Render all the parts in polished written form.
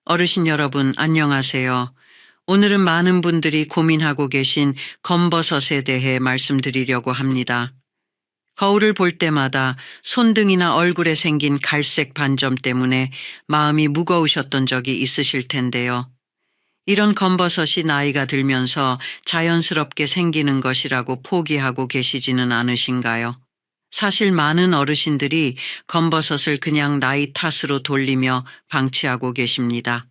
어르신 여러분, 안녕하세요. 오늘은 많은 분들이 고민하고 계신 검버섯에 대해 말씀드리려고 합니다. 거울을 볼 때마다 손등이나 얼굴에 생긴 갈색 반점 때문에 마음이 무거우셨던 적이 있으실 텐데요. 이런 검버섯이 나이가 들면서 자연스럽게 생기는 것이라고 포기하고 계시지는 않으신가요? 사실 많은 어르신들이 검버섯을 그냥 나이 탓으로 돌리며 방치하고 계십니다.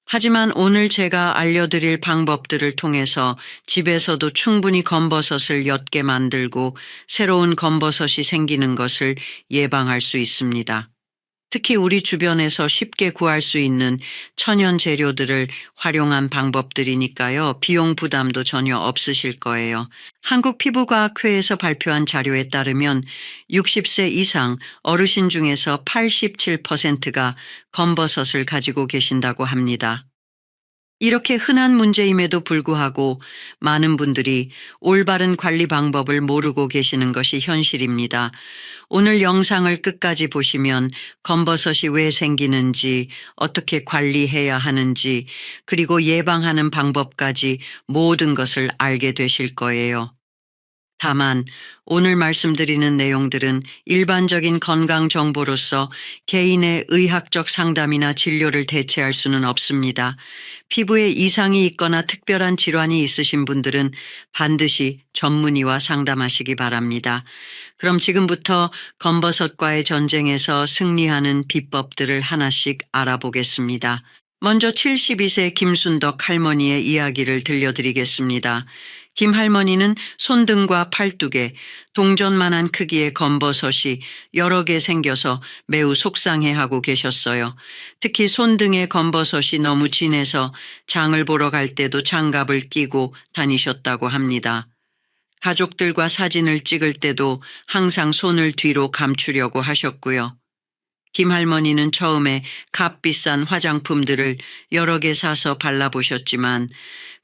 하지만 오늘 제가 알려드릴 방법들을 통해서 집에서도 충분히 검버섯을 엿게 만들고 새로운 검버섯이 생기는 것을 예방할 수 있습니다. 특히 우리 주변에서 쉽게 구할 수 있는 천연 재료들을 활용한 방법들이니까요. 비용 부담도 전혀 없으실 거예요. 한국피부과학회에서 발표한 자료에 따르면 60세 이상 어르신 중에서 87%가 검버섯을 가지고 계신다고 합니다. 이렇게 흔한 문제임에도 불구하고 많은 분들이 올바른 관리 방법을 모르고 계시는 것이 현실입니다. 오늘 영상을 끝까지 보시면 검버섯이 왜 생기는지, 어떻게 관리해야 하는지, 그리고 예방하는 방법까지 모든 것을 알게 되실 거예요. 다만 오늘 말씀드리는 내용들은 일반적인 건강 정보로서 개인의 의학적 상담이나 진료를 대체할 수는 없습니다. 피부에 이상이 있거나 특별한 질환이 있으신 분들은 반드시 전문의와 상담하시기 바랍니다. 그럼 지금부터 검버섯과의 전쟁에서 승리하는 비법들을 하나씩 알아보겠습니다. 먼저 72세 김순덕 할머니의 이야기를 들려드리겠습니다. 김 할머니는 손등과 팔뚝에 동전만한 크기의 검버섯이 여러 개 생겨서 매우 속상해하고 계셨어요. 특히 손등의 검버섯이 너무 진해서 장을 보러 갈 때도 장갑을 끼고 다니셨다고 합니다. 가족들과 사진을 찍을 때도 항상 손을 뒤로 감추려고 하셨고요. 김 할머니는 처음에 값비싼 화장품들을 여러 개 사서 발라보셨지만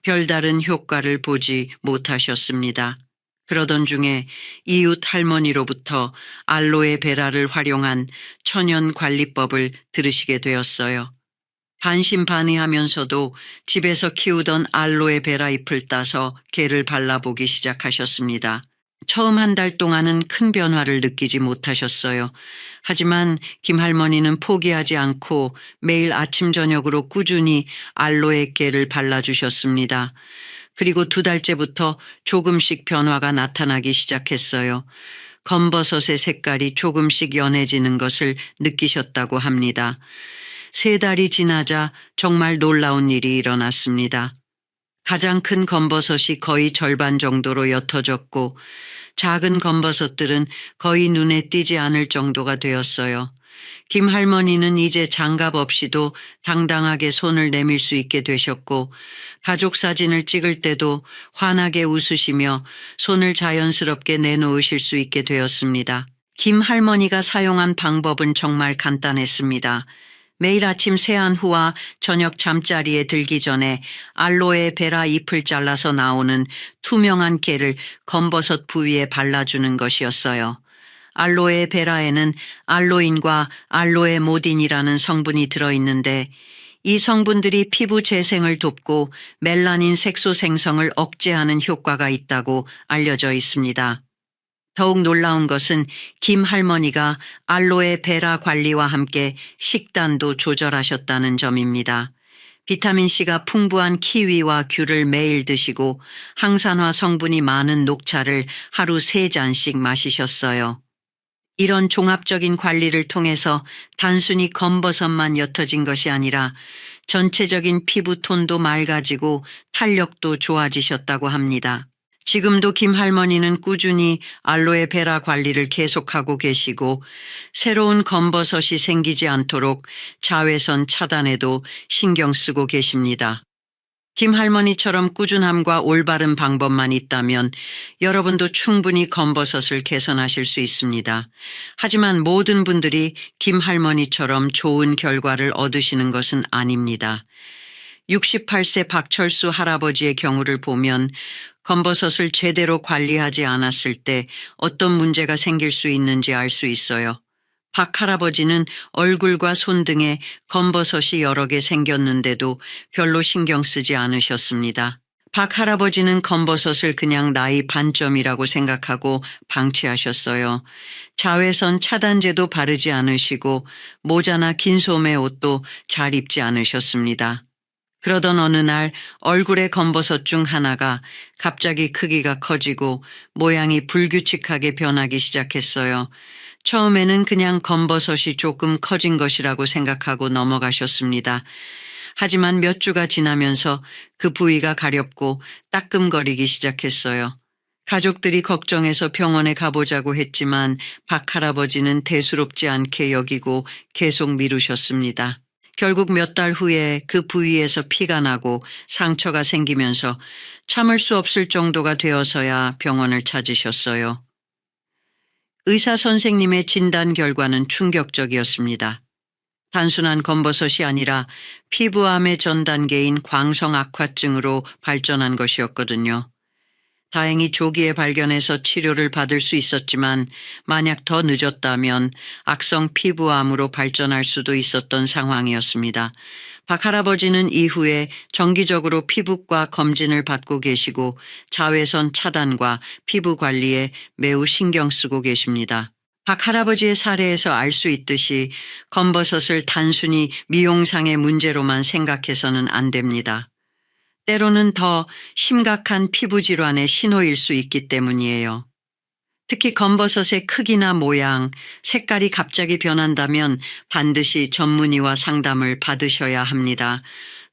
별다른 효과를 보지 못하셨습니다. 그러던 중에 이웃 할머니로부터 알로에 베라를 활용한 천연 관리법을 들으시게 되었어요. 반신반의하면서도 집에서 키우던 알로에 베라 잎을 따서 개를 발라보기 시작하셨습니다. 처음 한 달 동안은 큰 변화를 느끼지 못하셨어요. 하지만 김 할머니는 포기하지 않고 매일 아침 저녁으로 꾸준히 알로에 깨를 발라주셨습니다. 그리고 2달째부터 조금씩 변화가 나타나기 시작했어요. 검버섯의 색깔이 조금씩 연해지는 것을 느끼셨다고 합니다. 3달이 지나자 정말 놀라운 일이 일어났습니다. 가장 큰 검버섯이 거의 절반 정도로 옅어졌고 작은 검버섯들은 거의 눈에 띄지 않을 정도가 되었어요. 김 할머니는 이제 장갑 없이도 당당하게 손을 내밀 수 있게 되셨고 가족 사진을 찍을 때도 환하게 웃으시며 손을 자연스럽게 내놓으실 수 있게 되었습니다. 김 할머니가 사용한 방법은 정말 간단했습니다. 매일 아침 세안 후와 저녁 잠자리에 들기 전에 알로에 베라 잎을 잘라서 나오는 투명한 깨를 검버섯 부위에 발라주는 것이었어요. 알로에 베라에는 알로인과 알로에모딘이라는 성분이 들어있는데 이 성분들이 피부 재생을 돕고 멜라닌 색소 생성을 억제하는 효과가 있다고 알려져 있습니다. 더욱 놀라운 것은 김 할머니가 알로에 베라 관리와 함께 식단도 조절하셨다는 점입니다. 비타민C가 풍부한 키위와 귤을 매일 드시고 항산화 성분이 많은 녹차를 하루 3잔씩 마시셨어요. 이런 종합적인 관리를 통해서 단순히 검버섯만 옅어진 것이 아니라 전체적인 피부 톤도 맑아지고 탄력도 좋아지셨다고 합니다. 지금도 김 할머니는 꾸준히 알로에 베라 관리를 계속하고 계시고 새로운 검버섯이 생기지 않도록 자외선 차단에도 신경 쓰고 계십니다. 김 할머니처럼 꾸준함과 올바른 방법만 있다면 여러분도 충분히 검버섯을 개선하실 수 있습니다. 하지만 모든 분들이 김 할머니처럼 좋은 결과를 얻으시는 것은 아닙니다. 68세 박철수 할아버지의 경우를 보면 검버섯을 제대로 관리하지 않았을 때 어떤 문제가 생길 수 있는지 알 수 있어요. 박 할아버지는 얼굴과 손 등에 검버섯이 여러 개 생겼는데도 별로 신경 쓰지 않으셨습니다. 박 할아버지는 검버섯을 그냥 나이 반점이라고 생각하고 방치하셨어요. 자외선 차단제도 바르지 않으시고 모자나 긴 소매 옷도 잘 입지 않으셨습니다. 그러던 어느 날 얼굴의 검버섯 중 하나가 갑자기 크기가 커지고 모양이 불규칙하게 변하기 시작했어요. 처음에는 그냥 검버섯이 조금 커진 것이라고 생각하고 넘어가셨습니다. 하지만 몇 주가 지나면서 그 부위가 가렵고 따끔거리기 시작했어요. 가족들이 걱정해서 병원에 가보자고 했지만 박 할아버지는 대수롭지 않게 여기고 계속 미루셨습니다. 결국 몇 달 후에 그 부위에서 피가 나고 상처가 생기면서 참을 수 없을 정도가 되어서야 병원을 찾으셨어요. 의사 선생님의 진단 결과는 충격적이었습니다. 단순한 검버섯이 아니라 피부암의 전 단계인 광성악화증으로 발전한 것이었거든요. 다행히 조기에 발견해서 치료를 받을 수 있었지만 만약 더 늦었다면 악성 피부암으로 발전할 수도 있었던 상황이었습니다. 박 할아버지는 이후에 정기적으로 피부과 검진을 받고 계시고 자외선 차단과 피부 관리에 매우 신경 쓰고 계십니다. 박 할아버지의 사례에서 알 수 있듯이 검버섯을 단순히 미용상의 문제로만 생각해서는 안 됩니다. 때로는 더 심각한 피부 질환의 신호일 수 있기 때문이에요. 특히 검버섯의 크기나 모양, 색깔이 갑자기 변한다면 반드시 전문의와 상담을 받으셔야 합니다.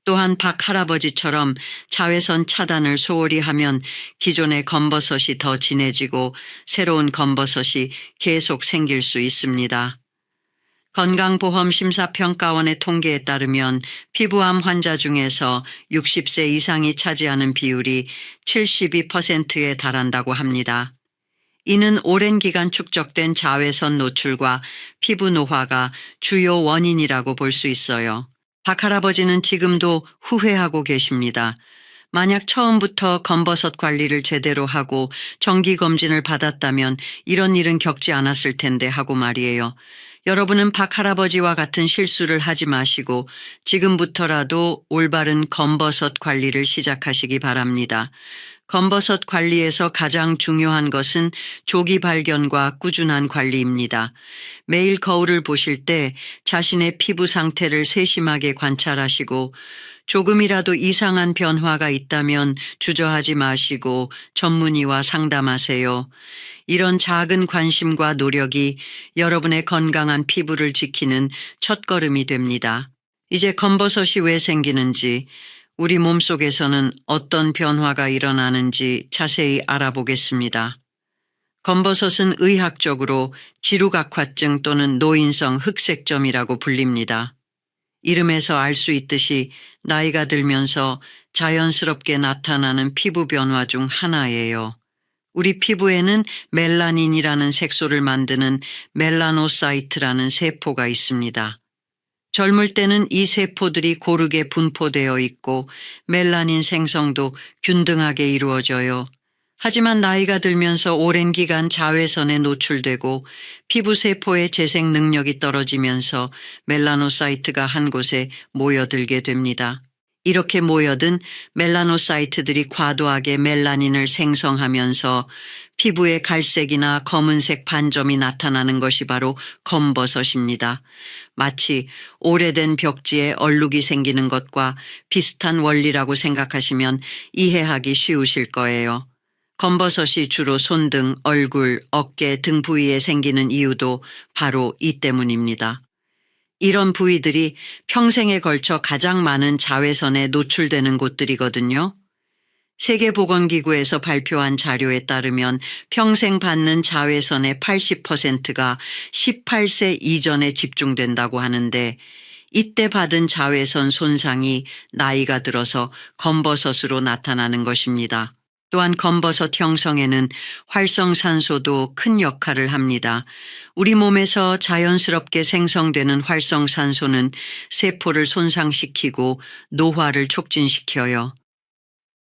또한 박 할아버지처럼 자외선 차단을 소홀히 하면 기존의 검버섯이 더 진해지고 새로운 검버섯이 계속 생길 수 있습니다. 건강보험심사평가원의 통계에 따르면 피부암 환자 중에서 60세 이상이 차지하는 비율이 72%에 달한다고 합니다. 이는 오랜 기간 축적된 자외선 노출과 피부 노화가 주요 원인이라고 볼 수 있어요. 박 할아버지는 지금도 후회하고 계십니다. 만약 처음부터 검버섯 관리를 제대로 하고 정기검진을 받았다면 이런 일은 겪지 않았을 텐데 하고 말이에요. 여러분은 박 할아버지와 같은 실수를 하지 마시고 지금부터라도 올바른 검버섯 관리를 시작하시기 바랍니다. 검버섯 관리에서 가장 중요한 것은 조기 발견과 꾸준한 관리입니다. 매일 거울을 보실 때 자신의 피부 상태를 세심하게 관찰하시고 조금이라도 이상한 변화가 있다면 주저하지 마시고 전문의와 상담하세요. 이런 작은 관심과 노력이 여러분의 건강한 피부를 지키는 첫걸음이 됩니다. 이제 검버섯이 왜 생기는지, 우리 몸속에서는 어떤 변화가 일어나는지 자세히 알아보겠습니다. 검버섯은 의학적으로 지루각화증 또는 노인성 흑색점이라고 불립니다. 이름에서 알 수 있듯이 나이가 들면서 자연스럽게 나타나는 피부 변화 중 하나예요. 우리 피부에는 멜라닌이라는 색소를 만드는 멜라노사이트라는 세포가 있습니다. 젊을 때는 이 세포들이 고르게 분포되어 있고 멜라닌 생성도 균등하게 이루어져요. 하지만 나이가 들면서 오랜 기간 자외선에 노출되고 피부 세포의 재생 능력이 떨어지면서 멜라노사이트가 한 곳에 모여들게 됩니다. 이렇게 모여든 멜라노사이트들이 과도하게 멜라닌을 생성하면서 피부에 갈색이나 검은색 반점이 나타나는 것이 바로 검버섯입니다. 마치 오래된 벽지에 얼룩이 생기는 것과 비슷한 원리라고 생각하시면 이해하기 쉬우실 거예요. 검버섯이 주로 손등, 얼굴, 어깨 등 부위에 생기는 이유도 바로 이 때문입니다. 이런 부위들이 평생에 걸쳐 가장 많은 자외선에 노출되는 곳들이거든요. 세계보건기구에서 발표한 자료에 따르면 평생 받는 자외선의 80%가 18세 이전에 집중된다고 하는데 이때 받은 자외선 손상이 나이가 들어서 검버섯으로 나타나는 것입니다. 또한 검버섯 형성에는 활성산소도 큰 역할을 합니다. 우리 몸에서 자연스럽게 생성되는 활성산소는 세포를 손상시키고 노화를 촉진시켜요.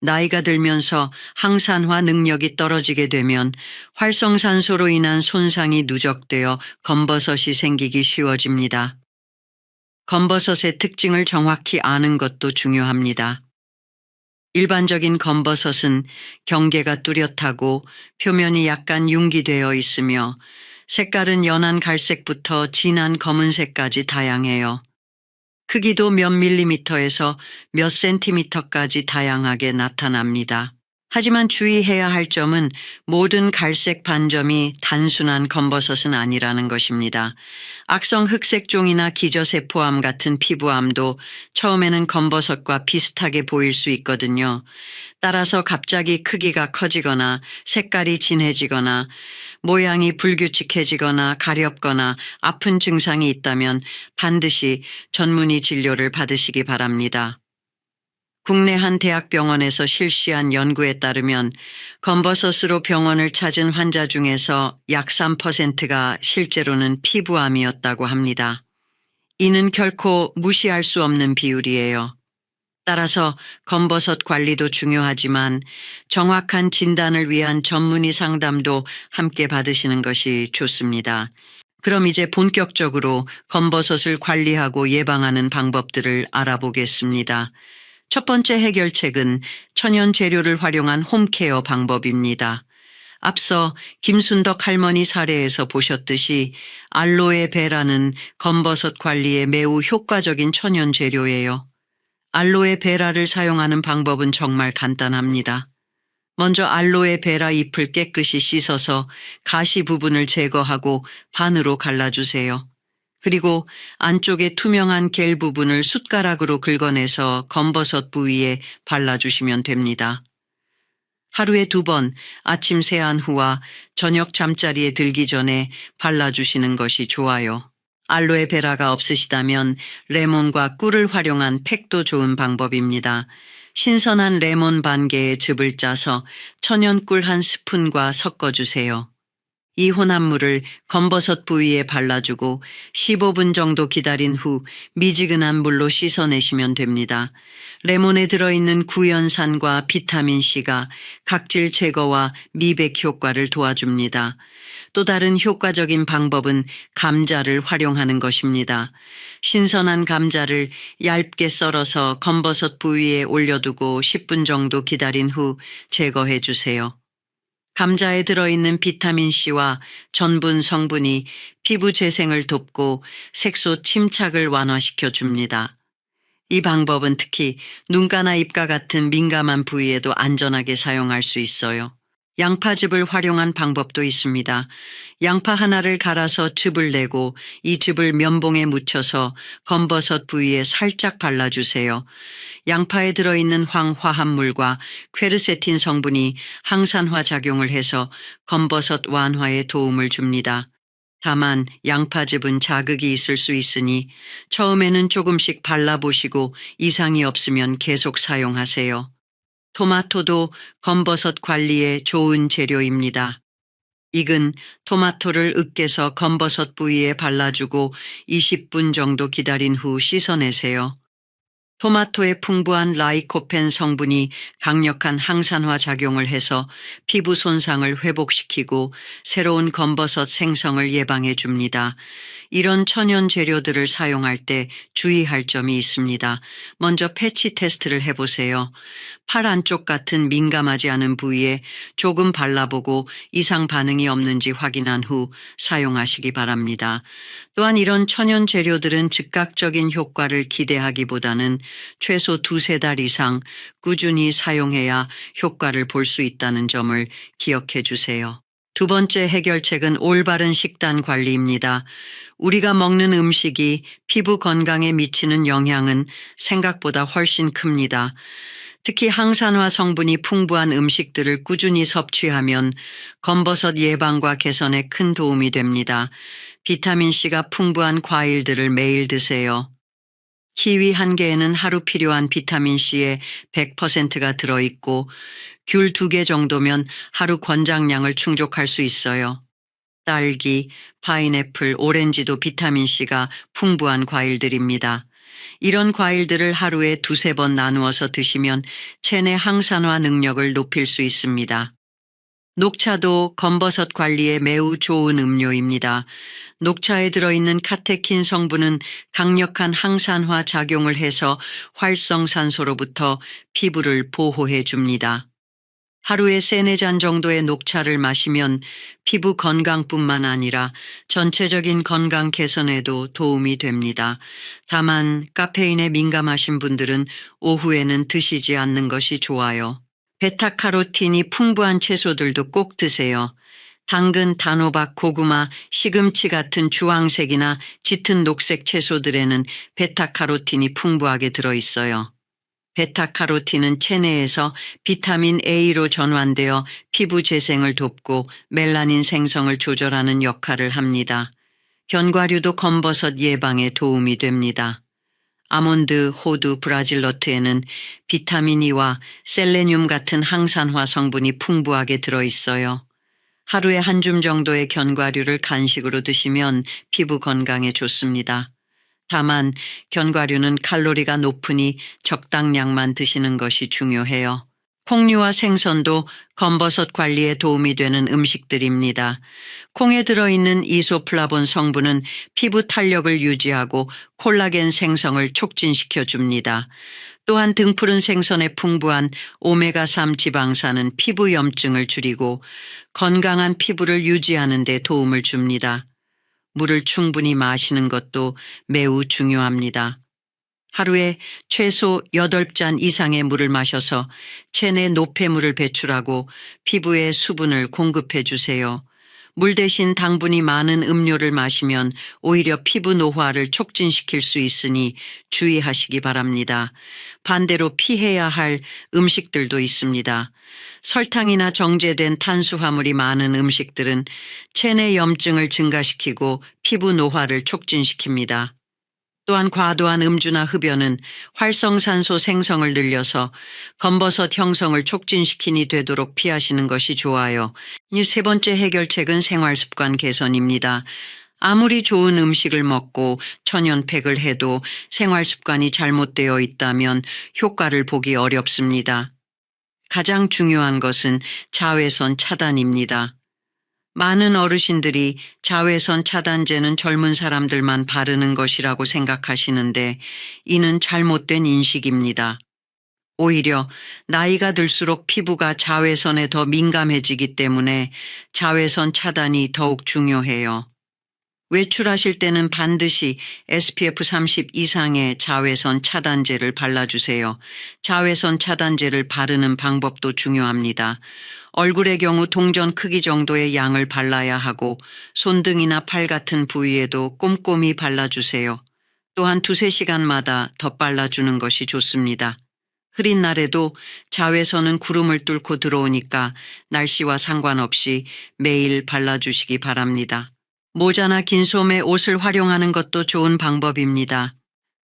나이가 들면서 항산화 능력이 떨어지게 되면 활성산소로 인한 손상이 누적되어 검버섯이 생기기 쉬워집니다. 검버섯의 특징을 정확히 아는 것도 중요합니다. 일반적인 검버섯은 경계가 뚜렷하고 표면이 약간 융기되어 있으며 색깔은 연한 갈색부터 진한 검은색까지 다양해요. 크기도 몇 밀리미터에서 몇 센티미터까지 다양하게 나타납니다. 하지만 주의해야 할 점은 모든 갈색 반점이 단순한 검버섯은 아니라는 것입니다. 악성 흑색종이나 기저세포암 같은 피부암도 처음에는 검버섯과 비슷하게 보일 수 있거든요. 따라서 갑자기 크기가 커지거나 색깔이 진해지거나 모양이 불규칙해지거나 가렵거나 아픈 증상이 있다면 반드시 전문의 진료를 받으시기 바랍니다. 국내 한 대학병원에서 실시한 연구에 따르면 검버섯으로 병원을 찾은 환자 중에서 약 3%가 실제로는 피부암이었다고 합니다. 이는 결코 무시할 수 없는 비율이에요. 따라서 검버섯 관리도 중요하지만 정확한 진단을 위한 전문의 상담도 함께 받으시는 것이 좋습니다. 그럼 이제 본격적으로 검버섯을 관리하고 예방하는 방법들을 알아보겠습니다. 첫 번째 해결책은 천연 재료를 활용한 홈케어 방법입니다. 앞서 김순덕 할머니 사례에서 보셨듯이 알로에베라는 검버섯 관리에 매우 효과적인 천연 재료예요. 알로에베라를 사용하는 방법은 정말 간단합니다. 먼저 알로에베라 잎을 깨끗이 씻어서 가시 부분을 제거하고 반으로 갈라주세요. 그리고 안쪽에 투명한 겔 부분을 숟가락으로 긁어내서 검버섯 부위에 발라주시면 됩니다. 하루에 2번 아침 세안 후와 저녁 잠자리에 들기 전에 발라주시는 것이 좋아요. 알로에베라가 없으시다면 레몬과 꿀을 활용한 팩도 좋은 방법입니다. 신선한 레몬 반 개의 즙을 짜서 천연꿀 1스푼과 섞어주세요. 이 혼합물을 검버섯 부위에 발라주고 15분 정도 기다린 후 미지근한 물로 씻어내시면 됩니다. 레몬에 들어있는 구연산과 비타민C가 각질 제거와 미백 효과를 도와줍니다. 또 다른 효과적인 방법은 감자를 활용하는 것입니다. 신선한 감자를 얇게 썰어서 검버섯 부위에 올려두고 10분 정도 기다린 후 제거해 주세요. 감자에 들어있는 비타민C와 전분 성분이 피부 재생을 돕고 색소 침착을 완화시켜 줍니다. 이 방법은 특히 눈가나 입가 같은 민감한 부위에도 안전하게 사용할 수 있어요. 양파즙을 활용한 방법도 있습니다. 양파 하나를 갈아서 즙을 내고 이 즙을 면봉에 묻혀서 검버섯 부위에 살짝 발라주세요. 양파에 들어있는 황화합물과 퀘르세틴 성분이 항산화 작용을 해서 검버섯 완화에 도움을 줍니다. 다만 양파즙은 자극이 있을 수 있으니 처음에는 조금씩 발라보시고 이상이 없으면 계속 사용하세요. 토마토도 검버섯 관리에 좋은 재료입니다. 익은 토마토를 으깨서 검버섯 부위에 발라주고 20분 정도 기다린 후 씻어내세요. 토마토의 풍부한 라이코펜 성분이 강력한 항산화 작용을 해서 피부 손상을 회복시키고 새로운 검버섯 생성을 예방해 줍니다. 이런 천연 재료들을 사용할 때 주의할 점이 있습니다. 먼저 패치 테스트를 해보세요. 팔 안쪽 같은 민감하지 않은 부위에 조금 발라보고 이상 반응이 없는지 확인한 후 사용하시기 바랍니다. 또한 이런 천연 재료들은 즉각적인 효과를 기대하기보다는 최소 2-3달 이상 꾸준히 사용해야 효과를 볼 수 있다는 점을 기억해 주세요. 두 번째 해결책은 올바른 식단 관리입니다. 우리가 먹는 음식이 피부 건강에 미치는 영향은 생각보다 훨씬 큽니다. 특히 항산화 성분이 풍부한 음식들을 꾸준히 섭취하면 검버섯 예방과 개선에 큰 도움이 됩니다. 비타민C가 풍부한 과일들을 매일 드세요. 키위 1개에는 하루 필요한 비타민C의 100%가 들어있고 귤 2개 정도면 하루 권장량을 충족할 수 있어요. 딸기, 파인애플, 오렌지도 비타민C가 풍부한 과일들입니다. 이런 과일들을 하루에 두세 번 나누어서 드시면 체내 항산화 능력을 높일 수 있습니다. 녹차도 검버섯 관리에 매우 좋은 음료입니다. 녹차에 들어있는 카테킨 성분은 강력한 항산화 작용을 해서 활성산소로부터 피부를 보호해 줍니다. 하루에 3-4잔 정도의 녹차를 마시면 피부 건강뿐만 아니라 전체적인 건강 개선에도 도움이 됩니다. 다만 카페인에 민감하신 분들은 오후에는 드시지 않는 것이 좋아요. 베타카로틴이 풍부한 채소들도 꼭 드세요. 당근, 단호박, 고구마, 시금치 같은 주황색이나 짙은 녹색 채소들에는 베타카로틴이 풍부하게 들어있어요. 베타카로틴은 체내에서 비타민 A로 전환되어 피부 재생을 돕고 멜라닌 생성을 조절하는 역할을 합니다. 견과류도 검버섯 예방에 도움이 됩니다. 아몬드, 호두, 브라질너트에는 비타민 E와 셀레늄 같은 항산화 성분이 풍부하게 들어있어요. 하루에 한 줌 정도의 견과류를 간식으로 드시면 피부 건강에 좋습니다. 다만 견과류는 칼로리가 높으니 적당량만 드시는 것이 중요해요. 콩류와 생선도 검버섯 관리에 도움이 되는 음식들입니다. 콩에 들어있는 이소플라본 성분은 피부 탄력을 유지하고 콜라겐 생성을 촉진시켜 줍니다. 또한 등푸른 생선에 풍부한 오메가3 지방산은 피부 염증을 줄이고 건강한 피부를 유지하는 데 도움을 줍니다. 물을 충분히 마시는 것도 매우 중요합니다. 하루에 최소 8잔 이상의 물을 마셔서 체내 노폐물을 배출하고 피부에 수분을 공급해 주세요. 물 대신 당분이 많은 음료를 마시면 오히려 피부 노화를 촉진시킬 수 있으니 주의하시기 바랍니다. 반대로 피해야 할 음식들도 있습니다. 설탕이나 정제된 탄수화물이 많은 음식들은 체내 염증을 증가시키고 피부 노화를 촉진시킵니다. 또한 과도한 음주나 흡연은 활성산소 생성을 늘려서 검버섯 형성을 촉진시키니 되도록 피하시는 것이 좋아요. 이 3번째 해결책은 생활습관 개선입니다. 아무리 좋은 음식을 먹고 천연팩을 해도 생활습관이 잘못되어 있다면 효과를 보기 어렵습니다. 가장 중요한 것은 자외선 차단입니다. 많은 어르신들이 자외선 차단제는 젊은 사람들만 바르는 것이라고 생각하시는데 이는 잘못된 인식입니다. 오히려 나이가 들수록 피부가 자외선에 더 민감해지기 때문에 자외선 차단이 더욱 중요해요. 외출하실 때는 반드시 SPF 30 이상의 자외선 차단제를 발라주세요. 자외선 차단제를 바르는 방법도 중요합니다. 얼굴의 경우 동전 크기 정도의 양을 발라야 하고 손등이나 팔 같은 부위에도 꼼꼼히 발라주세요. 또한 2-3시간마다 덧발라주는 것이 좋습니다. 흐린 날에도 자외선은 구름을 뚫고 들어오니까 날씨와 상관없이 매일 발라주시기 바랍니다. 모자나 긴 소매 옷을 활용하는 것도 좋은 방법입니다.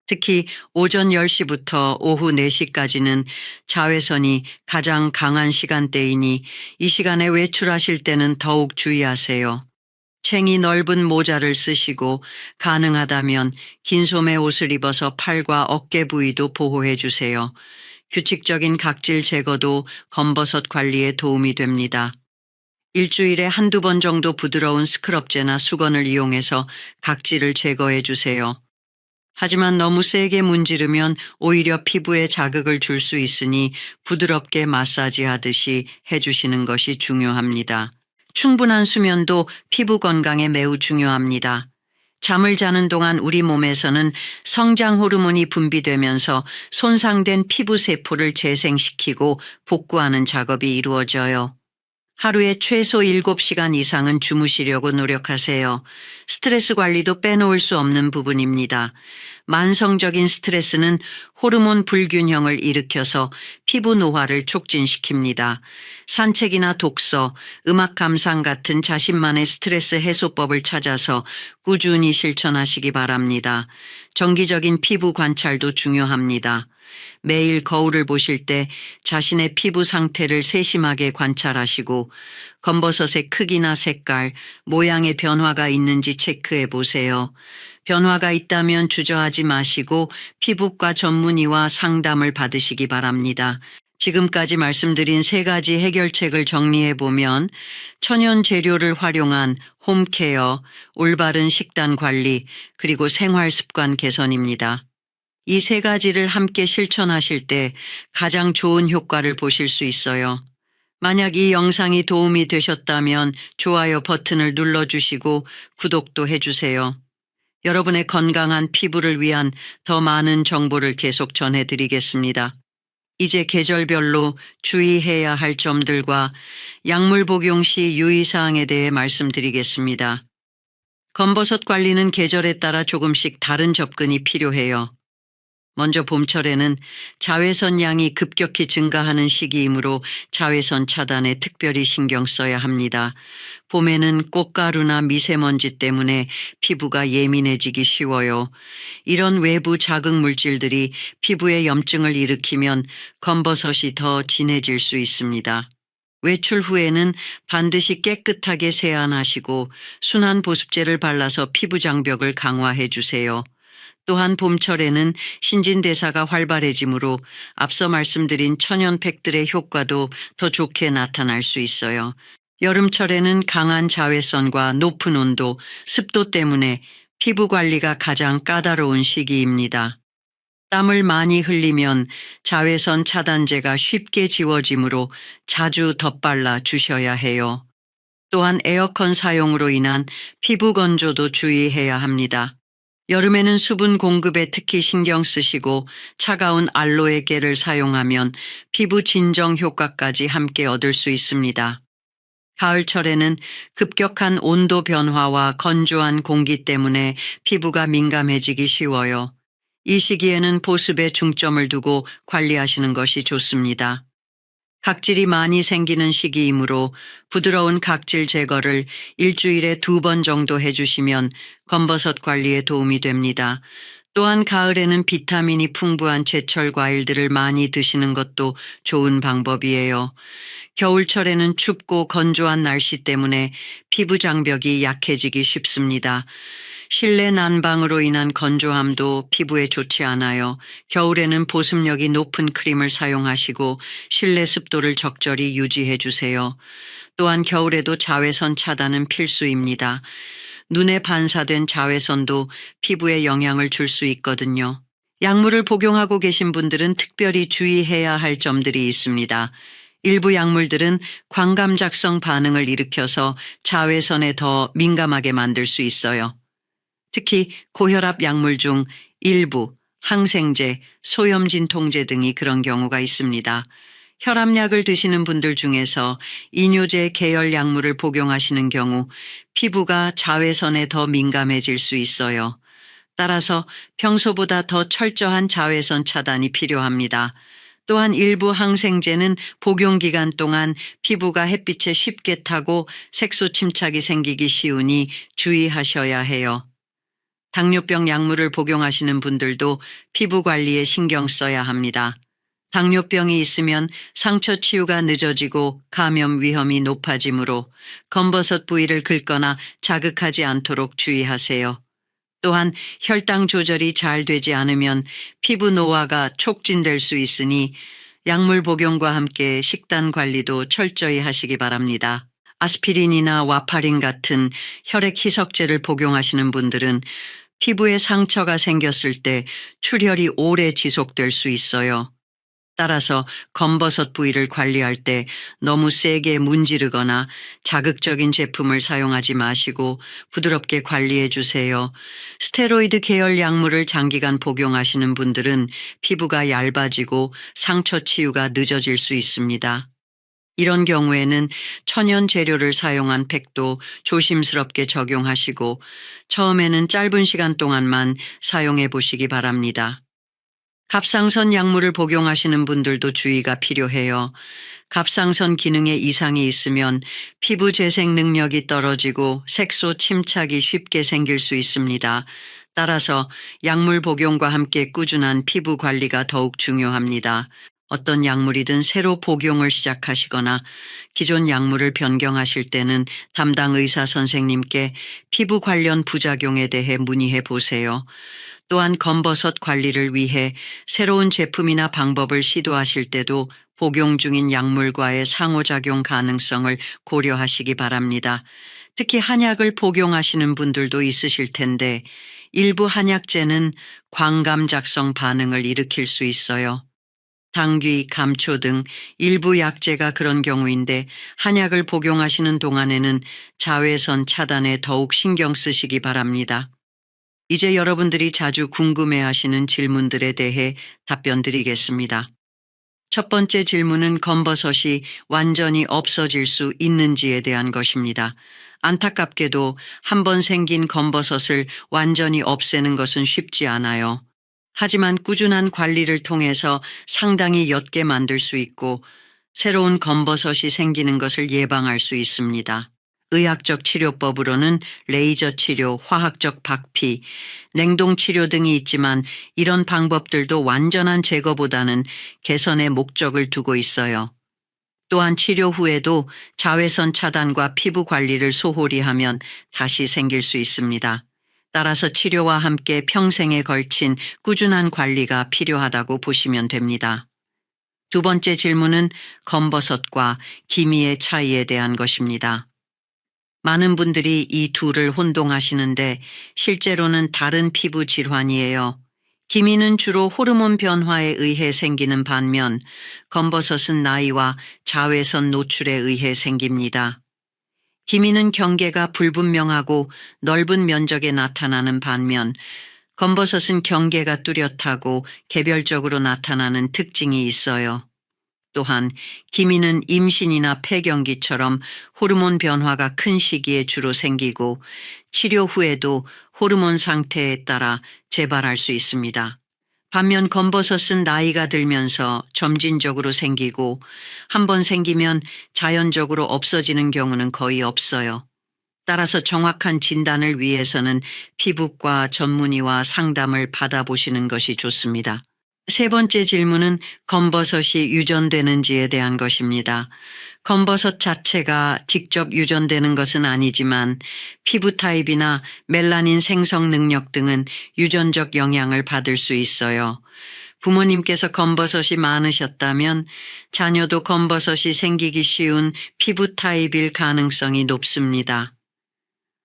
특히 오전 10시부터 오후 4시까지는 자외선이 가장 강한 시간대이니 이 시간에 외출하실 때는 더욱 주의하세요. 챙이 넓은 모자를 쓰시고 가능하다면 긴 소매 옷을 입어서 팔과 어깨 부위도 보호해 주세요. 규칙적인 각질 제거도 검버섯 관리에 도움이 됩니다. 일주일에 1-2번 정도 부드러운 스크럽제나 수건을 이용해서 각질을 제거해 주세요. 하지만 너무 세게 문지르면 오히려 피부에 자극을 줄 수 있으니 부드럽게 마사지하듯이 해주시는 것이 중요합니다. 충분한 수면도 피부 건강에 매우 중요합니다. 잠을 자는 동안 우리 몸에서는 성장 호르몬이 분비되면서 손상된 피부 세포를 재생시키고 복구하는 작업이 이루어져요. 하루에 최소 7시간 이상은 주무시려고 노력하세요. 스트레스 관리도 빼놓을 수 없는 부분입니다. 만성적인 스트레스는 호르몬 불균형을 일으켜서 피부 노화를 촉진시킵니다. 산책이나 독서, 음악 감상 같은 자신만의 스트레스 해소법을 찾아서 꾸준히 실천하시기 바랍니다. 정기적인 피부 관찰도 중요합니다. 매일 거울을 보실 때 자신의 피부 상태를 세심하게 관찰하시고 검버섯의 크기나 색깔, 모양의 변화가 있는지 체크해 보세요. 변화가 있다면 주저하지 마시고 피부과 전문의와 상담을 받으시기 바랍니다. 지금까지 말씀드린 세 가지 해결책을 정리해보면 천연 재료를 활용한 홈케어, 올바른 식단 관리, 그리고 생활 습관 개선입니다. 이 세 가지를 함께 실천하실 때 가장 좋은 효과를 보실 수 있어요. 만약 이 영상이 도움이 되셨다면 좋아요 버튼을 눌러주시고 구독도 해주세요. 여러분의 건강한 피부를 위한 더 많은 정보를 계속 전해드리겠습니다. 이제 계절별로 주의해야 할 점들과 약물 복용 시 유의사항에 대해 말씀드리겠습니다. 검버섯 관리는 계절에 따라 조금씩 다른 접근이 필요해요. 먼저 봄철에는 자외선 양이 급격히 증가하는 시기이므로 자외선 차단에 특별히 신경 써야 합니다. 봄에는 꽃가루나 미세먼지 때문에 피부가 예민해지기 쉬워요. 이런 외부 자극 물질들이 피부에 염증을 일으키면 검버섯이 더 진해질 수 있습니다. 외출 후에는 반드시 깨끗하게 세안하시고 순한 보습제를 발라서 피부 장벽을 강화해 주세요. 또한 봄철에는 신진대사가 활발해지므로 앞서 말씀드린 천연팩들의 효과도 더 좋게 나타날 수 있어요. 여름철에는 강한 자외선과 높은 온도, 습도 때문에 피부 관리가 가장 까다로운 시기입니다. 땀을 많이 흘리면 자외선 차단제가 쉽게 지워지므로 자주 덧발라 주셔야 해요. 또한 에어컨 사용으로 인한 피부 건조도 주의해야 합니다. 여름에는 수분 공급에 특히 신경 쓰시고 차가운 알로에 겔을 사용하면 피부 진정 효과까지 함께 얻을 수 있습니다. 가을철에는 급격한 온도 변화와 건조한 공기 때문에 피부가 민감해지기 쉬워요. 이 시기에는 보습에 중점을 두고 관리하시는 것이 좋습니다. 각질이 많이 생기는 시기이므로 부드러운 각질 제거를 일주일에 2번 정도 해주시면 검버섯 관리에 도움이 됩니다. 또한 가을에는 비타민이 풍부한 제철 과일들을 많이 드시는 것도 좋은 방법이에요. 겨울철에는 춥고 건조한 날씨 때문에 피부 장벽이 약해지기 쉽습니다. 실내 난방으로 인한 건조함도 피부에 좋지 않아요. 겨울에는 보습력이 높은 크림을 사용하시고 실내 습도를 적절히 유지해 주세요. 또한 겨울에도 자외선 차단은 필수입니다. 눈에 반사된 자외선도 피부에 영향을 줄 수 있거든요. 약물을 복용하고 계신 분들은 특별히 주의해야 할 점들이 있습니다. 일부 약물들은 광감작성 반응을 일으켜서 자외선에 더 민감하게 만들 수 있어요. 특히 고혈압 약물 중 일부, 항생제, 소염진통제 등이 그런 경우가 있습니다. 혈압약을 드시는 분들 중에서 이뇨제 계열 약물을 복용하시는 경우 피부가 자외선에 더 민감해질 수 있어요. 따라서 평소보다 더 철저한 자외선 차단이 필요합니다. 또한 일부 항생제는 복용 기간 동안 피부가 햇빛에 쉽게 타고 색소 침착이 생기기 쉬우니 주의하셔야 해요. 당뇨병 약물을 복용하시는 분들도 피부 관리에 신경 써야 합니다. 당뇨병이 있으면 상처 치유가 늦어지고 감염 위험이 높아지므로 검버섯 부위를 긁거나 자극하지 않도록 주의하세요. 또한 혈당 조절이 잘 되지 않으면 피부 노화가 촉진될 수 있으니 약물 복용과 함께 식단 관리도 철저히 하시기 바랍니다. 아스피린이나 와파린 같은 혈액 희석제를 복용하시는 분들은 피부에 상처가 생겼을 때 출혈이 오래 지속될 수 있어요. 따라서 검버섯 부위를 관리할 때 너무 세게 문지르거나 자극적인 제품을 사용하지 마시고 부드럽게 관리해 주세요. 스테로이드 계열 약물을 장기간 복용하시는 분들은 피부가 얇아지고 상처 치유가 늦어질 수 있습니다. 이런 경우에는 천연 재료를 사용한 팩도 조심스럽게 적용하시고 처음에는 짧은 시간 동안만 사용해 보시기 바랍니다. 갑상선 약물을 복용하시는 분들도 주의가 필요해요. 갑상선 기능에 이상이 있으면 피부 재생 능력이 떨어지고 색소 침착이 쉽게 생길 수 있습니다. 따라서 약물 복용과 함께 꾸준한 피부 관리가 더욱 중요합니다. 어떤 약물이든 새로 복용을 시작하시거나 기존 약물을 변경하실 때는 담당 의사 선생님께 피부 관련 부작용에 대해 문의해 보세요. 또한 검버섯 관리를 위해 새로운 제품이나 방법을 시도하실 때도 복용 중인 약물과의 상호작용 가능성을 고려하시기 바랍니다. 특히 한약을 복용하시는 분들도 있으실 텐데 일부 한약재는 광감작성 반응을 일으킬 수 있어요. 당귀, 감초 등 일부 약재가 그런 경우인데 한약을 복용하시는 동안에는 자외선 차단에 더욱 신경 쓰시기 바랍니다. 이제 여러분들이 자주 궁금해하시는 질문들에 대해 답변 드리겠습니다. 첫 번째 질문은 검버섯이 완전히 없어질 수 있는지에 대한 것입니다. 안타깝게도 한번 생긴 검버섯을 완전히 없애는 것은 쉽지 않아요. 하지만 꾸준한 관리를 통해서 상당히 옅게 만들 수 있고 새로운 검버섯이 생기는 것을 예방할 수 있습니다. 의학적 치료법으로는 레이저 치료, 화학적 박피, 냉동 치료 등이 있지만 이런 방법들도 완전한 제거보다는 개선의 목적을 두고 있어요. 또한 치료 후에도 자외선 차단과 피부 관리를 소홀히 하면 다시 생길 수 있습니다. 따라서 치료와 함께 평생에 걸친 꾸준한 관리가 필요하다고 보시면 됩니다. 두 번째 질문은 검버섯과 기미의 차이에 대한 것입니다. 많은 분들이 이 둘을 혼동하시는데 실제로는 다른 피부 질환이에요. 기미는 주로 호르몬 변화에 의해 생기는 반면 검버섯은 나이와 자외선 노출에 의해 생깁니다. 기미는 경계가 불분명하고 넓은 면적에 나타나는 반면 검버섯은 경계가 뚜렷하고 개별적으로 나타나는 특징이 있어요. 또한 기미는 임신이나 폐경기처럼 호르몬 변화가 큰 시기에 주로 생기고 치료 후에도 호르몬 상태에 따라 재발할 수 있습니다. 반면 검버섯은 나이가 들면서 점진적으로 생기고 한번 생기면 자연적으로 없어지는 경우는 거의 없어요. 따라서 정확한 진단을 위해서는 피부과 전문의와 상담을 받아보시는 것이 좋습니다. 세 번째 질문은 검버섯이 유전되는지에 대한 것입니다. 검버섯 자체가 직접 유전되는 것은 아니지만 피부 타입이나 멜라닌 생성 능력 등은 유전적 영향을 받을 수 있어요. 부모님께서 검버섯이 많으셨다면 자녀도 검버섯이 생기기 쉬운 피부 타입일 가능성이 높습니다.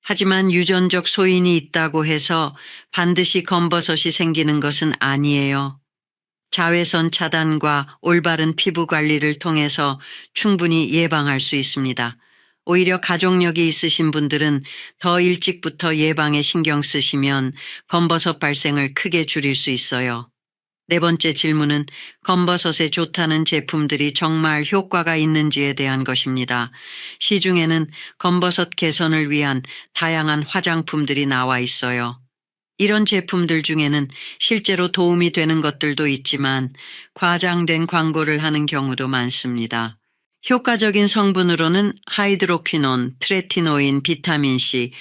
하지만 유전적 소인이 있다고 해서 반드시 검버섯이 생기는 것은 아니에요. 자외선 차단과 올바른 피부 관리를 통해서 충분히 예방할 수 있습니다. 오히려 가족력이 있으신 분들은 더 일찍부터 예방에 신경 쓰시면 검버섯 발생을 크게 줄일 수 있어요. 네 번째 질문은 검버섯에 좋다는 제품들이 정말 효과가 있는지에 대한 것입니다. 시중에는 검버섯 개선을 위한 다양한 화장품들이 나와 있어요. 이런 제품들 중에는 실제로 도움이 되는 것들도 있지만 과장된 광고를 하는 경우도 많습니다. 효과적인 성분으로는 하이드로퀴논, 트레티노인, 비타민C,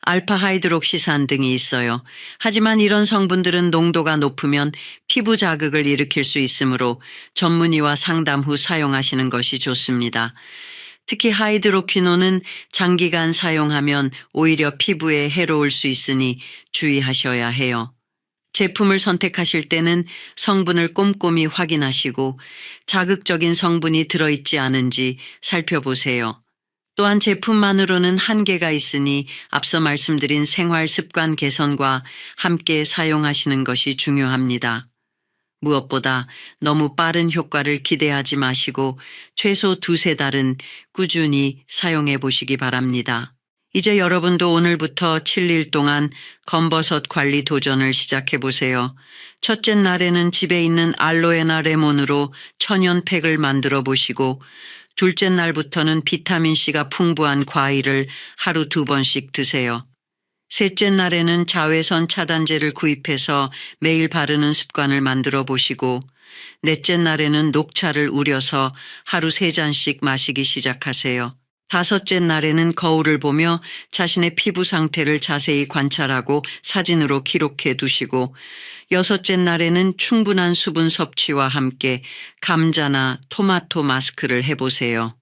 알파하이드록시산 등이 있어요. 하지만 이런 성분들은 농도가 높으면 피부 자극을 일으킬 수 있으므로 전문의와 상담 후 사용하시는 것이 좋습니다. 특히 하이드로퀴논은 장기간 사용하면 오히려 피부에 해로울 수 있으니 주의하셔야 해요. 제품을 선택하실 때는 성분을 꼼꼼히 확인하시고 자극적인 성분이 들어있지 않은지 살펴보세요. 또한 제품만으로는 한계가 있으니 앞서 말씀드린 생활 습관 개선과 함께 사용하시는 것이 중요합니다. 무엇보다 너무 빠른 효과를 기대하지 마시고 최소 2-3달은 꾸준히 사용해 보시기 바랍니다. 이제 여러분도 오늘부터 7일 동안 검버섯 관리 도전을 시작해 보세요. 첫째 날에는 집에 있는 알로에나 레몬으로 천연팩을 만들어 보시고 둘째 날부터는 비타민C가 풍부한 과일을 하루 2번씩 드세요. 셋째 날에는 자외선 차단제를 구입해서 매일 바르는 습관을 만들어 보시고 넷째 날에는 녹차를 우려서 하루 3잔씩 마시기 시작하세요. 5째 날에는 거울을 보며 자신의 피부 상태를 자세히 관찰하고 사진으로 기록해 두시고 6째 날에는 충분한 수분 섭취와 함께 감자나 토마토 마스크를 해보세요.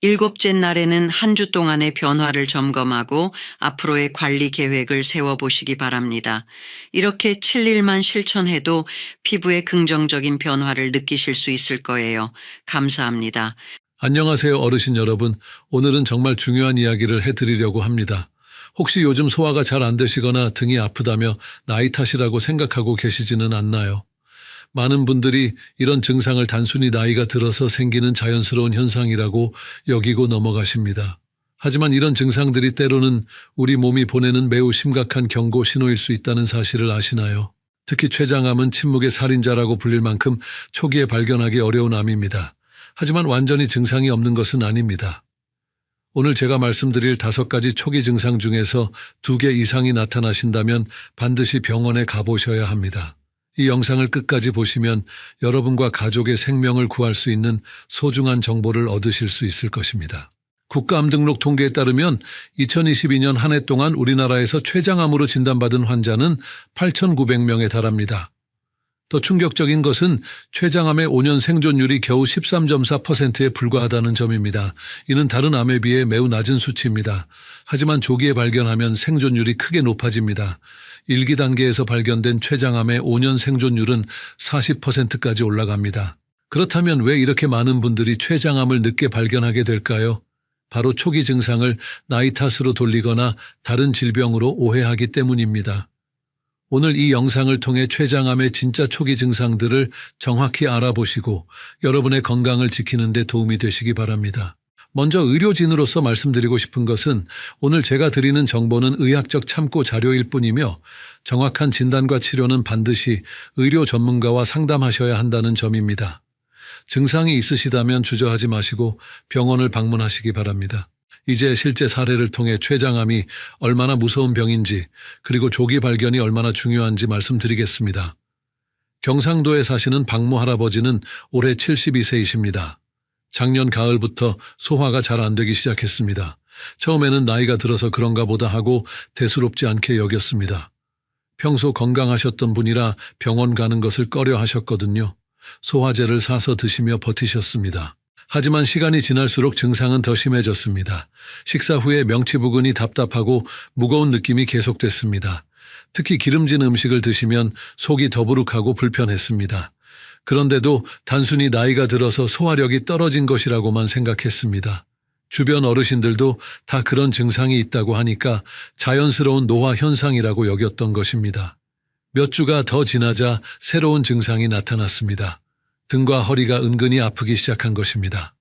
7째 날에는 한 주 동안의 변화를 점검하고 앞으로의 관리 계획을 세워보시기 바랍니다. 이렇게 7일만 실천해도 피부에 긍정적인 변화를 느끼실 수 있을 거예요. 감사합니다. 안녕하세요, 어르신 여러분. 오늘은 정말 중요한 이야기를 해드리려고 합니다. 혹시 요즘 소화가 잘 안 되시거나 등이 아프다며 나이 탓이라고 생각하고 계시지는 않나요? 많은 분들이 이런 증상을 단순히 나이가 들어서 생기는 자연스러운 현상이라고 여기고 넘어가십니다. 하지만 이런 증상들이 때로는 우리 몸이 보내는 매우 심각한 경고 신호일 수 있다는 사실을 아시나요? 특히 췌장암은 침묵의 살인자라고 불릴 만큼 초기에 발견하기 어려운 암입니다. 하지만 완전히 증상이 없는 것은 아닙니다. 오늘 제가 말씀드릴 5가지 초기 증상 중에서 2개 이상이 나타나신다면 반드시 병원에 가보셔야 합니다. 이 영상을 끝까지 보시면 여러분과 가족의 생명을 구할 수 있는 소중한 정보를 얻으실 수 있을 것입니다. 국가암 등록 통계에 따르면 2022년 한 해 동안 우리나라에서 췌장암으로 진단받은 환자는 8,900명에 달합니다. 더 충격적인 것은 췌장암의 5년 생존율이 겨우 13.4%에 불과하다는 점입니다. 이는 다른 암에 비해 매우 낮은 수치입니다. 하지만 조기에 발견하면 생존율이 크게 높아집니다. 1기 단계에서 발견된 췌장암의 5년 생존율은 40%까지 올라갑니다. 그렇다면 왜 이렇게 많은 분들이 췌장암을 늦게 발견하게 될까요? 바로 초기 증상을 나이 탓으로 돌리거나 다른 질병으로 오해하기 때문입니다. 오늘 이 영상을 통해 췌장암의 진짜 초기 증상들을 정확히 알아보시고 여러분의 건강을 지키는 데 도움이 되시기 바랍니다. 먼저 의료진으로서 말씀드리고 싶은 것은 오늘 제가 드리는 정보는 의학적 참고 자료일 뿐이며 정확한 진단과 치료는 반드시 의료 전문가와 상담하셔야 한다는 점입니다. 증상이 있으시다면 주저하지 마시고 병원을 방문하시기 바랍니다. 이제 실제 사례를 통해 췌장암이 얼마나 무서운 병인지 그리고 조기 발견이 얼마나 중요한지 말씀드리겠습니다. 경상도에 사시는 박모 할아버지는 올해 72세이십니다. 작년 가을부터 소화가 잘 안 되기 시작했습니다. 처음에는 나이가 들어서 그런가 보다 하고 대수롭지 않게 여겼습니다. 평소 건강하셨던 분이라 병원 가는 것을 꺼려 하셨거든요. 소화제를 사서 드시며 버티셨습니다. 하지만 시간이 지날수록 증상은 더 심해졌습니다. 식사 후에 명치 부근이 답답하고 무거운 느낌이 계속됐습니다. 특히 기름진 음식을 드시면 속이 더부룩하고 불편했습니다. 그런데도 단순히 나이가 들어서 소화력이 떨어진 것이라고만 생각했습니다. 주변 어르신들도 다 그런 증상이 있다고 하니까 자연스러운 노화 현상이라고 여겼던 것입니다. 몇 주가 더 지나자 새로운 증상이 나타났습니다. 등과 허리가 은근히 아프기 시작한 것입니다.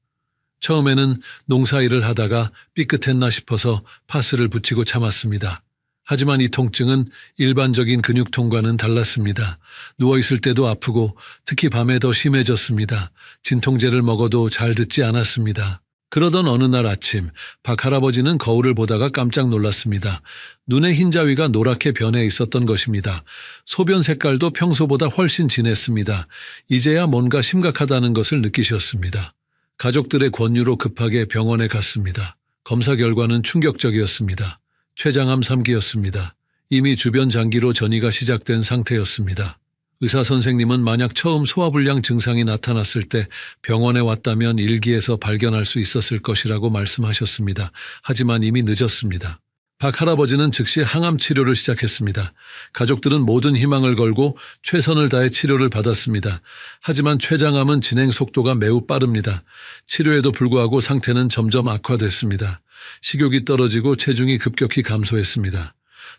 처음에는 농사일을 하다가 삐끗했나 싶어서 파스를 붙이고 참았습니다. 하지만 이 통증은 일반적인 근육통과는 달랐습니다. 누워있을 때도 아프고 특히 밤에 더 심해졌습니다. 진통제를 먹어도 잘 듣지 않았습니다. 그러던 어느 날 아침 박 할아버지는 거울을 보다가 깜짝 놀랐습니다. 눈의 흰자위가 노랗게 변해 있었던 것입니다. 소변 색깔도 평소보다 훨씬 진했습니다. 이제야 뭔가 심각하다는 것을 느끼셨습니다. 가족들의 권유로 급하게 병원에 갔습니다. 검사 결과는 충격적이었습니다. 췌장암 3기였습니다. 이미 주변 장기로 전이가 시작된 상태였습니다. 의사 선생님은 만약 처음 소화불량 증상이 나타났을 때 병원에 왔다면 1기에서 발견할 수 있었을 것이라고 말씀하셨습니다. 하지만 이미 늦었습니다. 박 할아버지는 즉시 항암 치료를 시작했습니다. 가족들은 모든 희망을 걸고 최선을 다해 치료를 받았습니다. 하지만 췌장암은 진행 속도가 매우 빠릅니다. 치료에도 불구하고 상태는 점점 악화됐습니다. 식욕이 떨어지고 체중이 급격히 감소했습니다.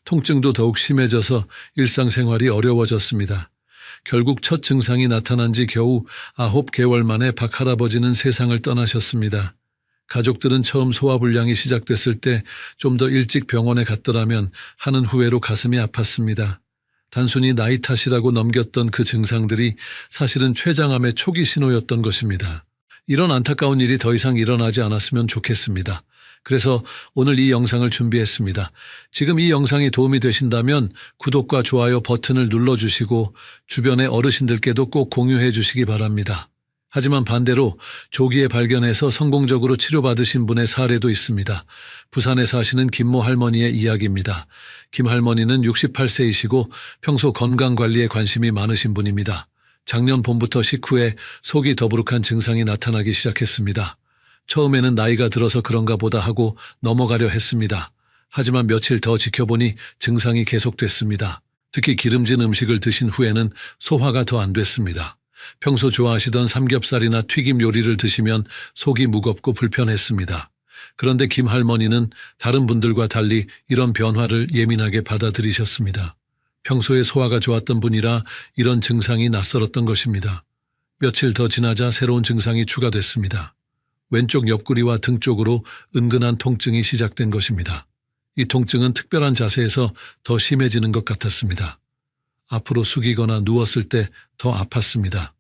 통증도 더욱 심해져서 일상생활이 어려워졌습니다. 결국 첫 증상이 나타난 지 겨우 9개월 만에 박 할아버지는 세상을 떠나셨습니다. 가족들은 처음 소화불량이 시작됐을 때 좀 더 일찍 병원에 갔더라면 하는 후회로 가슴이 아팠습니다. 단순히 나이 탓이라고 넘겼던 그 증상들이 사실은 췌장암의 초기 신호였던 것입니다. 이런 안타까운 일이 더 이상 일어나지 않았으면 좋겠습니다. 그래서 오늘 이 영상을 준비했습니다. 지금 이 영상이 도움이 되신다면 구독과 좋아요 버튼을 눌러주시고 주변의 어르신들께도 꼭 공유해 주시기 바랍니다. 하지만 반대로 조기에 발견해서 성공적으로 치료받으신 분의 사례도 있습니다. 부산에 사시는 김모 할머니의 이야기입니다. 김 할머니는 68세이시고 평소 건강관리에 관심이 많으신 분입니다. 작년 봄부터 식후에 속이 더부룩한 증상이 나타나기 시작했습니다. 처음에는 나이가 들어서 그런가 보다 하고 넘어가려 했습니다. 하지만 며칠 더 지켜보니 증상이 계속됐습니다. 특히 기름진 음식을 드신 후에는 소화가 더 안 됐습니다. 평소 좋아하시던 삼겹살이나 튀김 요리를 드시면 속이 무겁고 불편했습니다. 그런데 김 할머니는 다른 분들과 달리 이런 변화를 예민하게 받아들이셨습니다. 평소에 소화가 좋았던 분이라 이런 증상이 낯설었던 것입니다. 며칠 더 지나자 새로운 증상이 추가됐습니다. 왼쪽 옆구리와 등 쪽으로 은근한 통증이 시작된 것입니다. 이 통증은 특별한 자세에서 더 심해지는 것 같았습니다. 앞으로 숙이거나 누웠을 때 더 아팠습니다.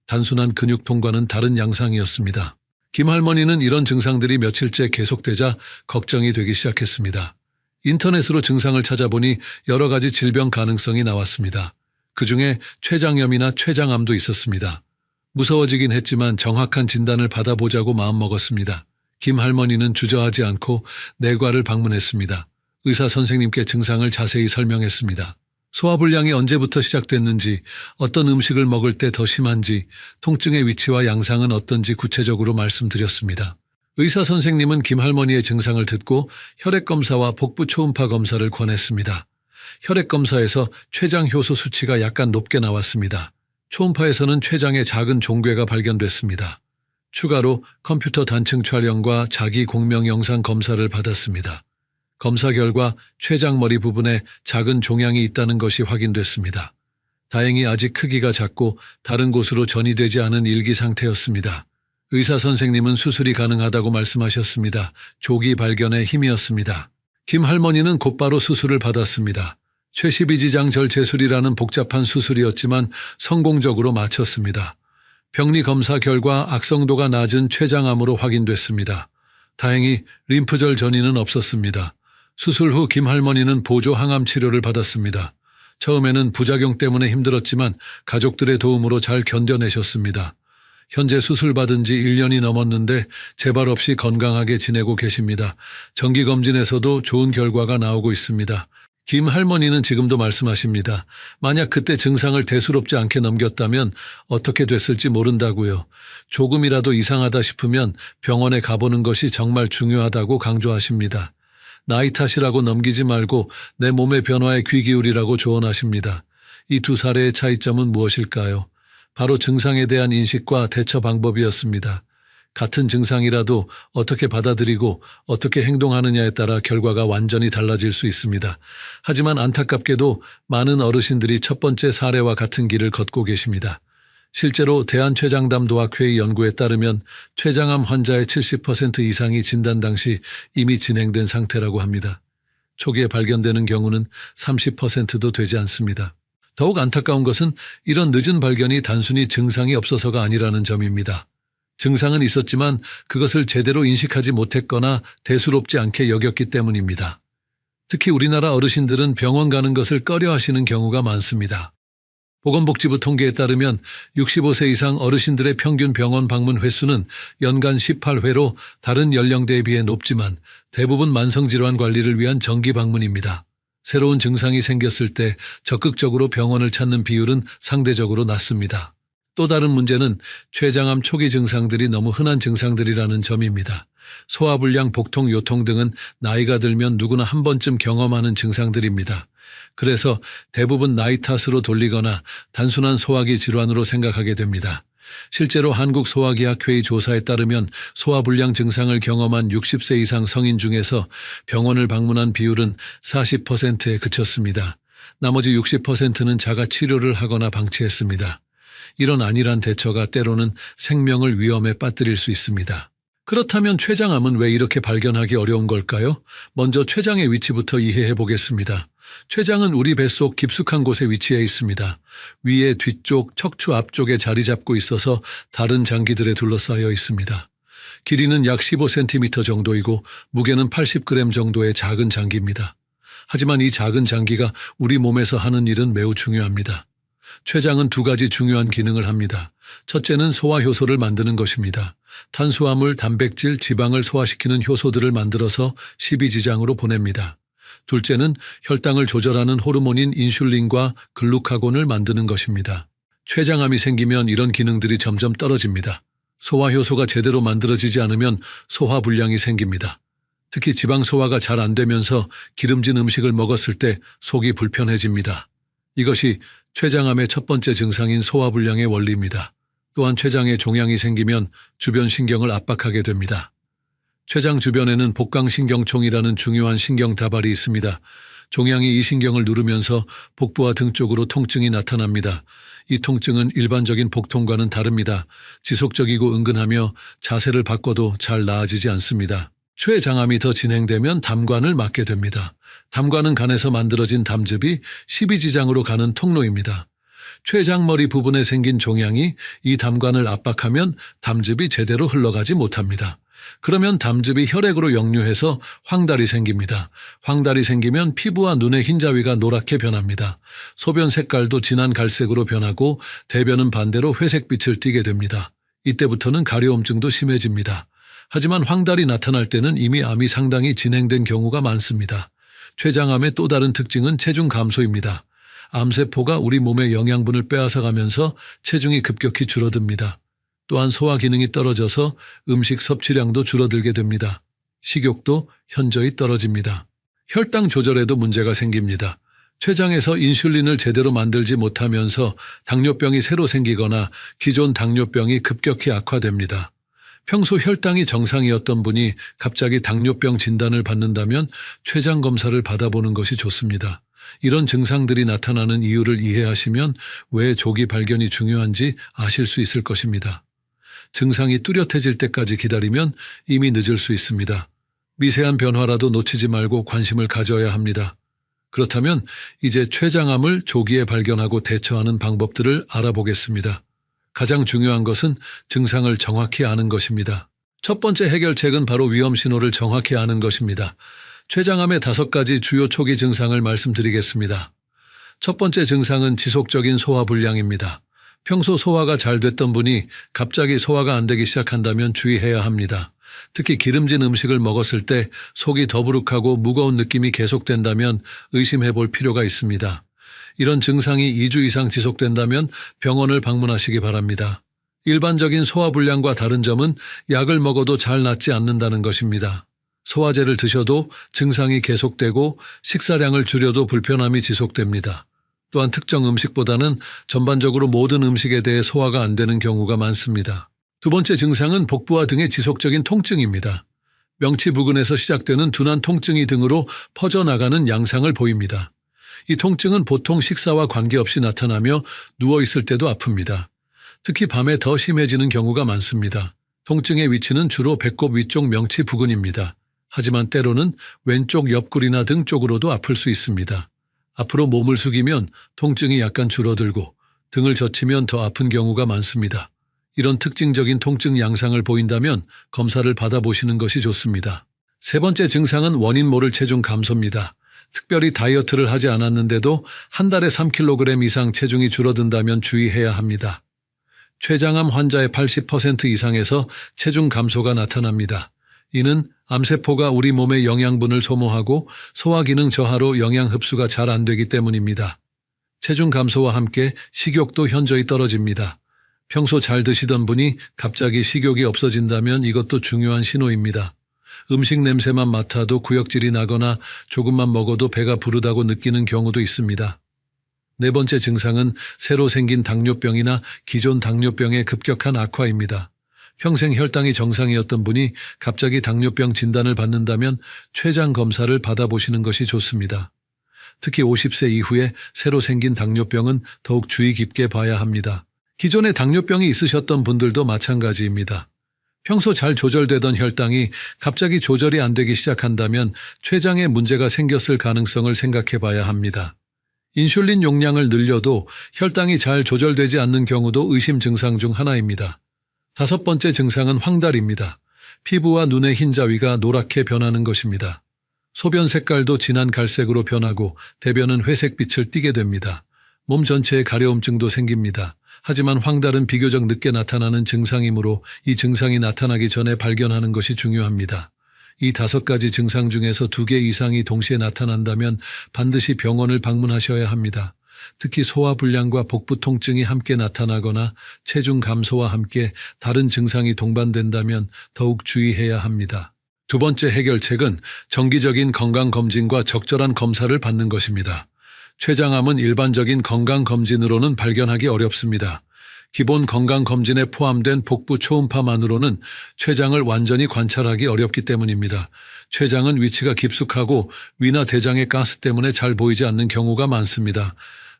단순한 근육통과는 다른 양상이었습니다. 김 할머니는 이런 증상들이 며칠째 계속되자 걱정이 되기 시작했습니다. 인터넷으로 증상을 찾아보니 여러 가지 질병 가능성이 나왔습니다. 그중에 췌장염이나 췌장암도 있었습니다. 무서워지긴 했지만 정확한 진단을 받아보자고 마음먹었습니다. 김 할머니는 주저하지 않고 내과를 방문했습니다. 의사 선생님께 증상을 자세히 설명했습니다. 소화불량이 언제부터 시작됐는지, 어떤 음식을 먹을 때 더 심한지, 통증의 위치와 양상은 어떤지 구체적으로 말씀드렸습니다. 의사 선생님은 김 할머니의 증상을 듣고 혈액검사와 복부 초음파 검사를 권했습니다. 혈액검사에서 췌장 효소 수치가 약간 높게 나왔습니다. 초음파에서는 췌장의 작은 종괴가 발견됐습니다. 추가로 컴퓨터 단층 촬영과 자기 공명 영상 검사를 받았습니다. 검사 결과 췌장머리 부분에 작은 종양이 있다는 것이 확인됐습니다. 다행히 아직 크기가 작고 다른 곳으로 전이되지 않은 일기 상태였습니다. 의사 선생님은 수술이 가능하다고 말씀하셨습니다. 조기 발견의 힘이었습니다. 김 할머니는 곧바로 수술을 받았습니다. 췌12지장절 제술이라는 복잡한 수술이었지만 성공적으로 마쳤습니다. 병리 검사 결과 악성도가 낮은 췌장암으로 확인됐습니다. 다행히 림프절 전이는 없었습니다. 수술 후 김 할머니는 보조 항암 치료를 받았습니다. 처음에는 부작용 때문에 힘들었지만 가족들의 도움으로 잘 견뎌내셨습니다. 현재 수술 받은 지 1년이 넘었는데 재발 없이 건강하게 지내고 계십니다. 정기검진에서도 좋은 결과가 나오고 있습니다. 김 할머니는 지금도 말씀하십니다. 만약 그때 증상을 대수롭지 않게 넘겼다면 어떻게 됐을지 모른다고요. 조금이라도 이상하다 싶으면 병원에 가보는 것이 정말 중요하다고 강조하십니다. 나이 탓이라고 넘기지 말고 내 몸의 변화에 귀 기울이라고 조언하십니다. 이 두 사례의 차이점은 무엇일까요? 바로 증상에 대한 인식과 대처 방법이었습니다. 같은 증상이라도 어떻게 받아들이고 어떻게 행동하느냐에 따라 결과가 완전히 달라질 수 있습니다. 하지만 안타깝게도 많은 어르신들이 첫 번째 사례와 같은 길을 걷고 계십니다. 실제로 대한췌장담도학회의 연구에 따르면 췌장암 환자의 70% 이상이 진단 당시 이미 진행된 상태라고 합니다. 초기에 발견되는 경우는 30%도 되지 않습니다. 더욱 안타까운 것은 이런 늦은 발견이 단순히 증상이 없어서가 아니라는 점입니다. 증상은 있었지만 그것을 제대로 인식하지 못했거나 대수롭지 않게 여겼기 때문입니다. 특히 우리나라 어르신들은 병원 가는 것을 꺼려하시는 경우가 많습니다. 보건복지부 통계에 따르면 65세 이상 어르신들의 평균 병원 방문 횟수는 연간 18회로 다른 연령대에 비해 높지만 대부분 만성질환 관리를 위한 정기 방문입니다. 새로운 증상이 생겼을 때 적극적으로 병원을 찾는 비율은 상대적으로 낮습니다. 또 다른 문제는 췌장암 초기 증상들이 너무 흔한 증상들이라는 점입니다. 소화불량, 복통, 요통 등은 나이가 들면 누구나 한 번쯤 경험하는 증상들입니다. 그래서 대부분 나이 탓으로 돌리거나 단순한 소화기 질환으로 생각하게 됩니다. 실제로 한국소화기학회의 조사에 따르면 소화불량 증상을 경험한 60세 이상 성인 중에서 병원을 방문한 비율은 40%에 그쳤습니다. 나머지 60%는 자가 치료를 하거나 방치했습니다. 이런 안일한 대처가 때로는 생명을 위험에 빠뜨릴 수 있습니다. 그렇다면 췌장암은 왜 이렇게 발견하기 어려운 걸까요? 먼저 췌장의 위치부터 이해해 보겠습니다. 췌장은 우리 뱃속 깊숙한 곳에 위치해 있습니다. 위에 뒤쪽, 척추 앞쪽에 자리 잡고 있어서 다른 장기들에 둘러싸여 있습니다. 길이는 약 15cm 정도이고 무게는 80g 정도의 작은 장기입니다. 하지만 이 작은 장기가 우리 몸에서 하는 일은 매우 중요합니다. 췌장은 두 가지 중요한 기능을 합니다. 첫째는 소화효소를 만드는 것입니다. 탄수화물, 단백질, 지방을 소화시키는 효소들을 만들어서 십이지장으로 보냅니다. 둘째는 혈당을 조절하는 호르몬인 인슐린과 글루카곤을 만드는 것입니다. 췌장암이 생기면 이런 기능들이 점점 떨어집니다. 소화효소가 제대로 만들어지지 않으면 소화불량이 생깁니다. 특히 지방 소화가 잘 안 되면서 기름진 음식을 먹었을 때 속이 불편해집니다. 이것이 췌장암의 첫 번째 증상인 소화불량의 원리입니다. 또한 췌장에 종양이 생기면 주변 신경을 압박하게 됩니다. 췌장 주변에는 복강신경총이라는 중요한 신경다발이 있습니다. 종양이 이 신경을 누르면서 복부와 등 쪽으로 통증이 나타납니다. 이 통증은 일반적인 복통과는 다릅니다. 지속적이고 은근하며 자세를 바꿔도 잘 나아지지 않습니다. 췌장암이 더 진행되면 담관을 맞게 됩니다. 담관은 간에서 만들어진 담즙이 십이지장으로 가는 통로입니다. 췌장머리 부분에 생긴 종양이 이 담관을 압박하면 담즙이 제대로 흘러가지 못합니다. 그러면 담즙이 혈액으로 역류해서 황달이 생깁니다. 황달이 생기면 피부와 눈의 흰자위가 노랗게 변합니다. 소변 색깔도 진한 갈색으로 변하고 대변은 반대로 회색빛을 띠게 됩니다. 이때부터는 가려움증도 심해집니다. 하지만 황달이 나타날 때는 이미 암이 상당히 진행된 경우가 많습니다. 췌장암의 또 다른 특징은 체중 감소입니다. 암세포가 우리 몸의 영양분을 빼앗아가면서 체중이 급격히 줄어듭니다. 또한 소화 기능이 떨어져서 음식 섭취량도 줄어들게 됩니다. 식욕도 현저히 떨어집니다. 혈당 조절에도 문제가 생깁니다. 췌장에서 인슐린을 제대로 만들지 못하면서 당뇨병이 새로 생기거나 기존 당뇨병이 급격히 악화됩니다. 평소 혈당이 정상이었던 분이 갑자기 당뇨병 진단을 받는다면 췌장 검사를 받아보는 것이 좋습니다. 이런 증상들이 나타나는 이유를 이해하시면 왜 조기 발견이 중요한지 아실 수 있을 것입니다. 증상이 뚜렷해질 때까지 기다리면 이미 늦을 수 있습니다. 미세한 변화라도 놓치지 말고 관심을 가져야 합니다. 그렇다면 이제 췌장암을 조기에 발견하고 대처하는 방법들을 알아보겠습니다. 가장 중요한 것은 증상을 정확히 아는 것입니다. 첫 번째 해결책은 바로 위험 신호를 정확히 아는 것입니다. 췌장암의 5가지 주요 초기 증상을 말씀드리겠습니다. 첫 번째 증상은 지속적인 소화불량입니다. 평소 소화가 잘 됐던 분이 갑자기 소화가 안 되기 시작한다면 주의해야 합니다. 특히 기름진 음식을 먹었을 때 속이 더부룩하고 무거운 느낌이 계속된다면 의심해 볼 필요가 있습니다. 이런 증상이 2주 이상 지속된다면 병원을 방문하시기 바랍니다. 일반적인 소화불량과 다른 점은 약을 먹어도 잘 낫지 않는다는 것입니다. 소화제를 드셔도 증상이 계속되고 식사량을 줄여도 불편함이 지속됩니다. 또한 특정 음식보다는 전반적으로 모든 음식에 대해 소화가 안 되는 경우가 많습니다. 두 번째 증상은 복부와 등의 지속적인 통증입니다. 명치 부근에서 시작되는 둔한 통증이 등으로 퍼져나가는 양상을 보입니다. 이 통증은 보통 식사와 관계없이 나타나며 누워있을 때도 아픕니다. 특히 밤에 더 심해지는 경우가 많습니다. 통증의 위치는 주로 배꼽 위쪽 명치 부근입니다. 하지만 때로는 왼쪽 옆구리나 등 쪽으로도 아플 수 있습니다. 앞으로 몸을 숙이면 통증이 약간 줄어들고 등을 젖히면 더 아픈 경우가 많습니다. 이런 특징적인 통증 양상을 보인다면 검사를 받아보시는 것이 좋습니다. 세 번째 증상은 원인 모를 체중 감소입니다. 특별히 다이어트를 하지 않았는데도 한 달에 3kg 이상 체중이 줄어든다면 주의해야 합니다. 췌장암 환자의 80% 이상에서 체중 감소가 나타납니다. 이는 암세포가 우리 몸의 영양분을 소모하고 소화기능 저하로 영양 흡수가 잘 안 되기 때문입니다. 체중 감소와 함께 식욕도 현저히 떨어집니다. 평소 잘 드시던 분이 갑자기 식욕이 없어진다면 이것도 중요한 신호입니다. 음식 냄새만 맡아도 구역질이 나거나 조금만 먹어도 배가 부르다고 느끼는 경우도 있습니다. 네 번째 증상은 새로 생긴 당뇨병이나 기존 당뇨병의 급격한 악화입니다. 평생 혈당이 정상이었던 분이 갑자기 당뇨병 진단을 받는다면 췌장 검사를 받아보시는 것이 좋습니다. 특히 50세 이후에 새로 생긴 당뇨병은 더욱 주의 깊게 봐야 합니다. 기존에 당뇨병이 있으셨던 분들도 마찬가지입니다. 평소 잘 조절되던 혈당이 갑자기 조절이 안 되기 시작한다면 췌장에 문제가 생겼을 가능성을 생각해 봐야 합니다. 인슐린 용량을 늘려도 혈당이 잘 조절되지 않는 경우도 의심 증상 중 하나입니다. 5번째 증상은 황달입니다. 피부와 눈의 흰자위가 노랗게 변하는 것입니다. 소변 색깔도 진한 갈색으로 변하고 대변은 회색빛을 띠게 됩니다. 몸 전체에 가려움증도 생깁니다. 하지만 황달은 비교적 늦게 나타나는 증상이므로 이 증상이 나타나기 전에 발견하는 것이 중요합니다. 이 5가지 증상 중에서 2개 이상이 동시에 나타난다면 반드시 병원을 방문하셔야 합니다. 특히 소화불량과 복부 통증이 함께 나타나거나 체중 감소와 함께 다른 증상이 동반된다면 더욱 주의해야 합니다. 2번째 해결책은 정기적인 건강검진과 적절한 검사를 받는 것입니다. 췌장암은 일반적인 건강검진으로는 발견하기 어렵습니다. 기본 건강검진에 포함된 복부 초음파만으로는 췌장을 완전히 관찰하기 어렵기 때문입니다. 췌장은 위치가 깊숙하고 위나 대장의 가스 때문에 잘 보이지 않는 경우가 많습니다.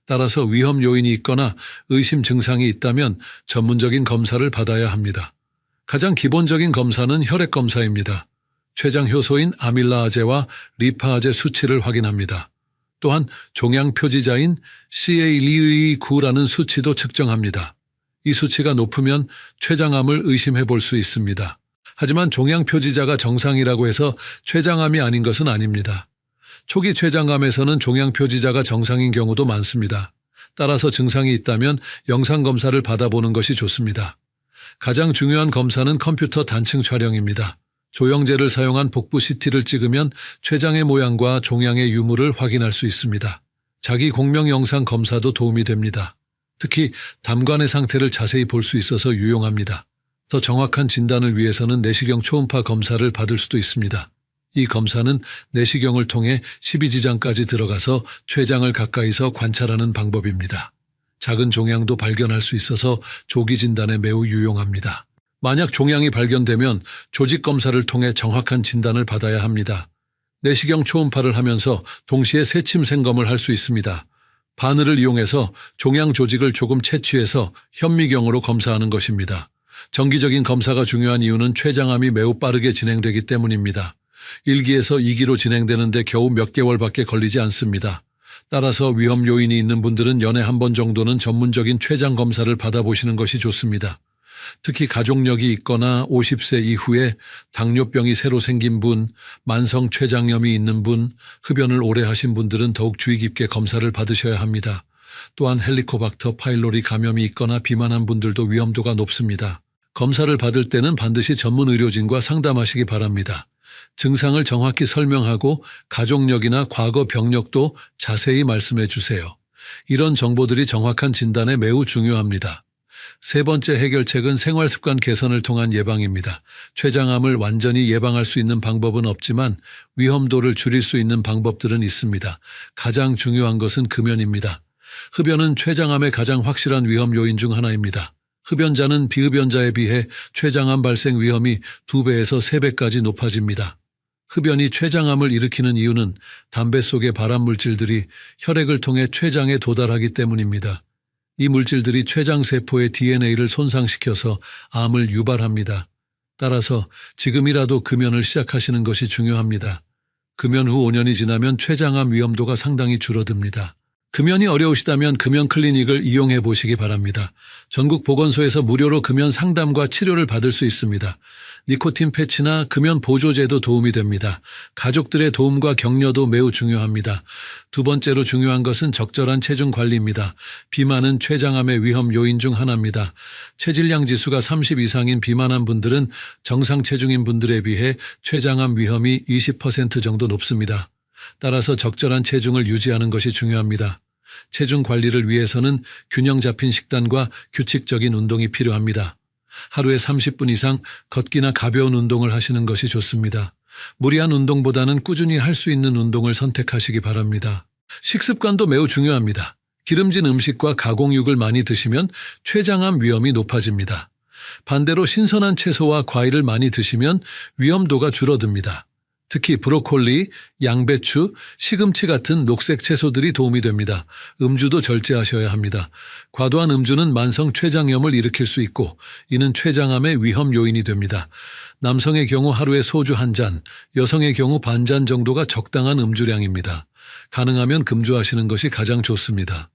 따라서 위험 요인이 있거나 의심 증상이 있다면 전문적인 검사를 받아야 합니다. 가장 기본적인 검사는 혈액 검사입니다. 췌장 효소인 아밀라아제와 리파아제 수치를 확인합니다. 또한 종양 표지자인 CA-9라는 수치도 측정합니다. 이 수치가 높으면 췌장암을 의심해 볼 수 있습니다. 하지만 종양 표지자가 정상이라고 해서 췌장암이 아닌 것은 아닙니다. 초기 췌장암에서는 종양 표지자가 정상인 경우도 많습니다. 따라서 증상이 있다면 영상검사를 받아보는 것이 좋습니다. 가장 중요한 검사는 컴퓨터 단층 촬영입니다. 조영제를 사용한 복부 CT를 찍으면 췌장의 모양과 종양의 유무를 확인할 수 있습니다. 자기 공명 영상 검사도 도움이 됩니다. 특히 담관의 상태를 자세히 볼 수 있어서 유용합니다. 더 정확한 진단을 위해서는 내시경 초음파 검사를 받을 수도 있습니다. 이 검사는 내시경을 통해 12지장까지 들어가서 췌장을 가까이서 관찰하는 방법입니다. 작은 종양도 발견할 수 있어서 조기 진단에 매우 유용합니다. 만약 종양이 발견되면 조직 검사를 통해 정확한 진단을 받아야 합니다. 내시경 초음파를 하면서 동시에 세침 생검을 할 수 있습니다. 바늘을 이용해서 종양 조직을 조금 채취해서 현미경으로 검사하는 것입니다. 정기적인 검사가 중요한 이유는 췌장암이 매우 빠르게 진행되기 때문입니다. 1기에서 2기로 진행되는데 겨우 몇 개월밖에 걸리지 않습니다. 따라서 위험 요인이 있는 분들은 연에 한 번 정도는 전문적인 췌장 검사를 받아보시는 것이 좋습니다. 특히 가족력이 있거나 50세 이후에 당뇨병이 새로 생긴 분, 만성 췌장염이 있는 분, 흡연을 오래 하신 분들은 더욱 주의 깊게 검사를 받으셔야 합니다. 또한 헬리코박터 파일로리 감염이 있거나 비만한 분들도 위험도가 높습니다. 검사를 받을 때는 반드시 전문 의료진과 상담하시기 바랍니다. 증상을 정확히 설명하고 가족력이나 과거 병력도 자세히 말씀해 주세요. 이런 정보들이 정확한 진단에 매우 중요합니다. 3번째 해결책은 생활습관 개선을 통한 예방입니다. 췌장암을 완전히 예방할 수 있는 방법은 없지만 위험도를 줄일 수 있는 방법들은 있습니다. 가장 중요한 것은 금연입니다. 흡연은 췌장암의 가장 확실한 위험 요인 중 하나입니다. 흡연자는 비흡연자에 비해 췌장암 발생 위험이 2배에서 3배까지 높아집니다. 흡연이 췌장암을 일으키는 이유는 담배 속의 발암물질들이 혈액을 통해 췌장에 도달하기 때문입니다. 이 물질들이 췌장세포의 DNA를 손상시켜서 암을 유발합니다. 따라서 지금이라도 금연을 시작하시는 것이 중요합니다. 금연 후 5년이 지나면 췌장암 위험도가 상당히 줄어듭니다. 금연이 어려우시다면 금연 클리닉을 이용해 보시기 바랍니다. 전국 보건소에서 무료로 금연 상담과 치료를 받을 수 있습니다. 니코틴 패치나 금연 보조제도 도움이 됩니다. 가족들의 도움과 격려도 매우 중요합니다. 2번째로 중요한 것은 적절한 체중 관리입니다. 비만은 췌장암의 위험 요인 중 하나입니다. 체질량 지수가 30 이상인 비만한 분들은 정상 체중인 분들에 비해 췌장암 위험이 20% 정도 높습니다. 따라서 적절한 체중을 유지하는 것이 중요합니다. 체중 관리를 위해서는 균형 잡힌 식단과 규칙적인 운동이 필요합니다. 하루에 30분 이상 걷기나 가벼운 운동을 하시는 것이 좋습니다. 무리한 운동보다는 꾸준히 할 수 있는 운동을 선택하시기 바랍니다. 식습관도 매우 중요합니다. 기름진 음식과 가공육을 많이 드시면 췌장암 위험이 높아집니다. 반대로 신선한 채소와 과일을 많이 드시면 위험도가 줄어듭니다. 특히 브로콜리, 양배추, 시금치 같은 녹색 채소들이 도움이 됩니다. 음주도 절제하셔야 합니다. 과도한 음주는 만성 췌장염을 일으킬 수 있고 이는 췌장암의 위험 요인이 됩니다. 남성의 경우 하루에 소주 1잔, 여성의 경우 반잔 정도가 적당한 음주량입니다. 가능하면 금주하시는 것이 가장 좋습니다.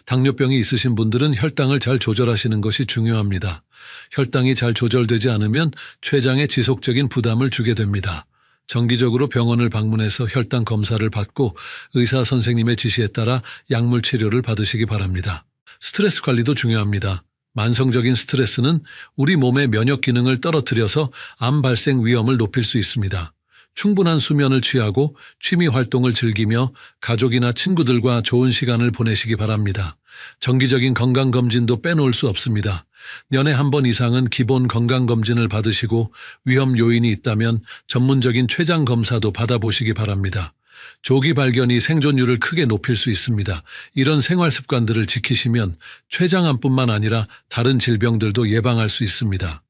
당뇨병이 있으신 분들은 혈당을 잘 조절하시는 것이 중요합니다. 혈당이 잘 조절되지 않으면 췌장에 지속적인 부담을 주게 됩니다. 정기적으로 병원을 방문해서 혈당 검사를 받고 의사 선생님의 지시에 따라 약물 치료를 받으시기 바랍니다. 스트레스 관리도 중요합니다. 만성적인 스트레스는 우리 몸의 면역 기능을 떨어뜨려서 암 발생 위험을 높일 수 있습니다. 충분한 수면을 취하고 취미 활동을 즐기며 가족이나 친구들과 좋은 시간을 보내시기 바랍니다. 정기적인 건강검진도 빼놓을 수 없습니다. 년에 한 번 이상은 기본 건강검진을 받으시고 위험 요인이 있다면 전문적인 췌장 검사도 받아보시기 바랍니다. 조기 발견이 생존율을 크게 높일 수 있습니다. 이런 생활 습관들을 지키시면 췌장암뿐만 아니라 다른 질병들도 예방할 수 있습니다.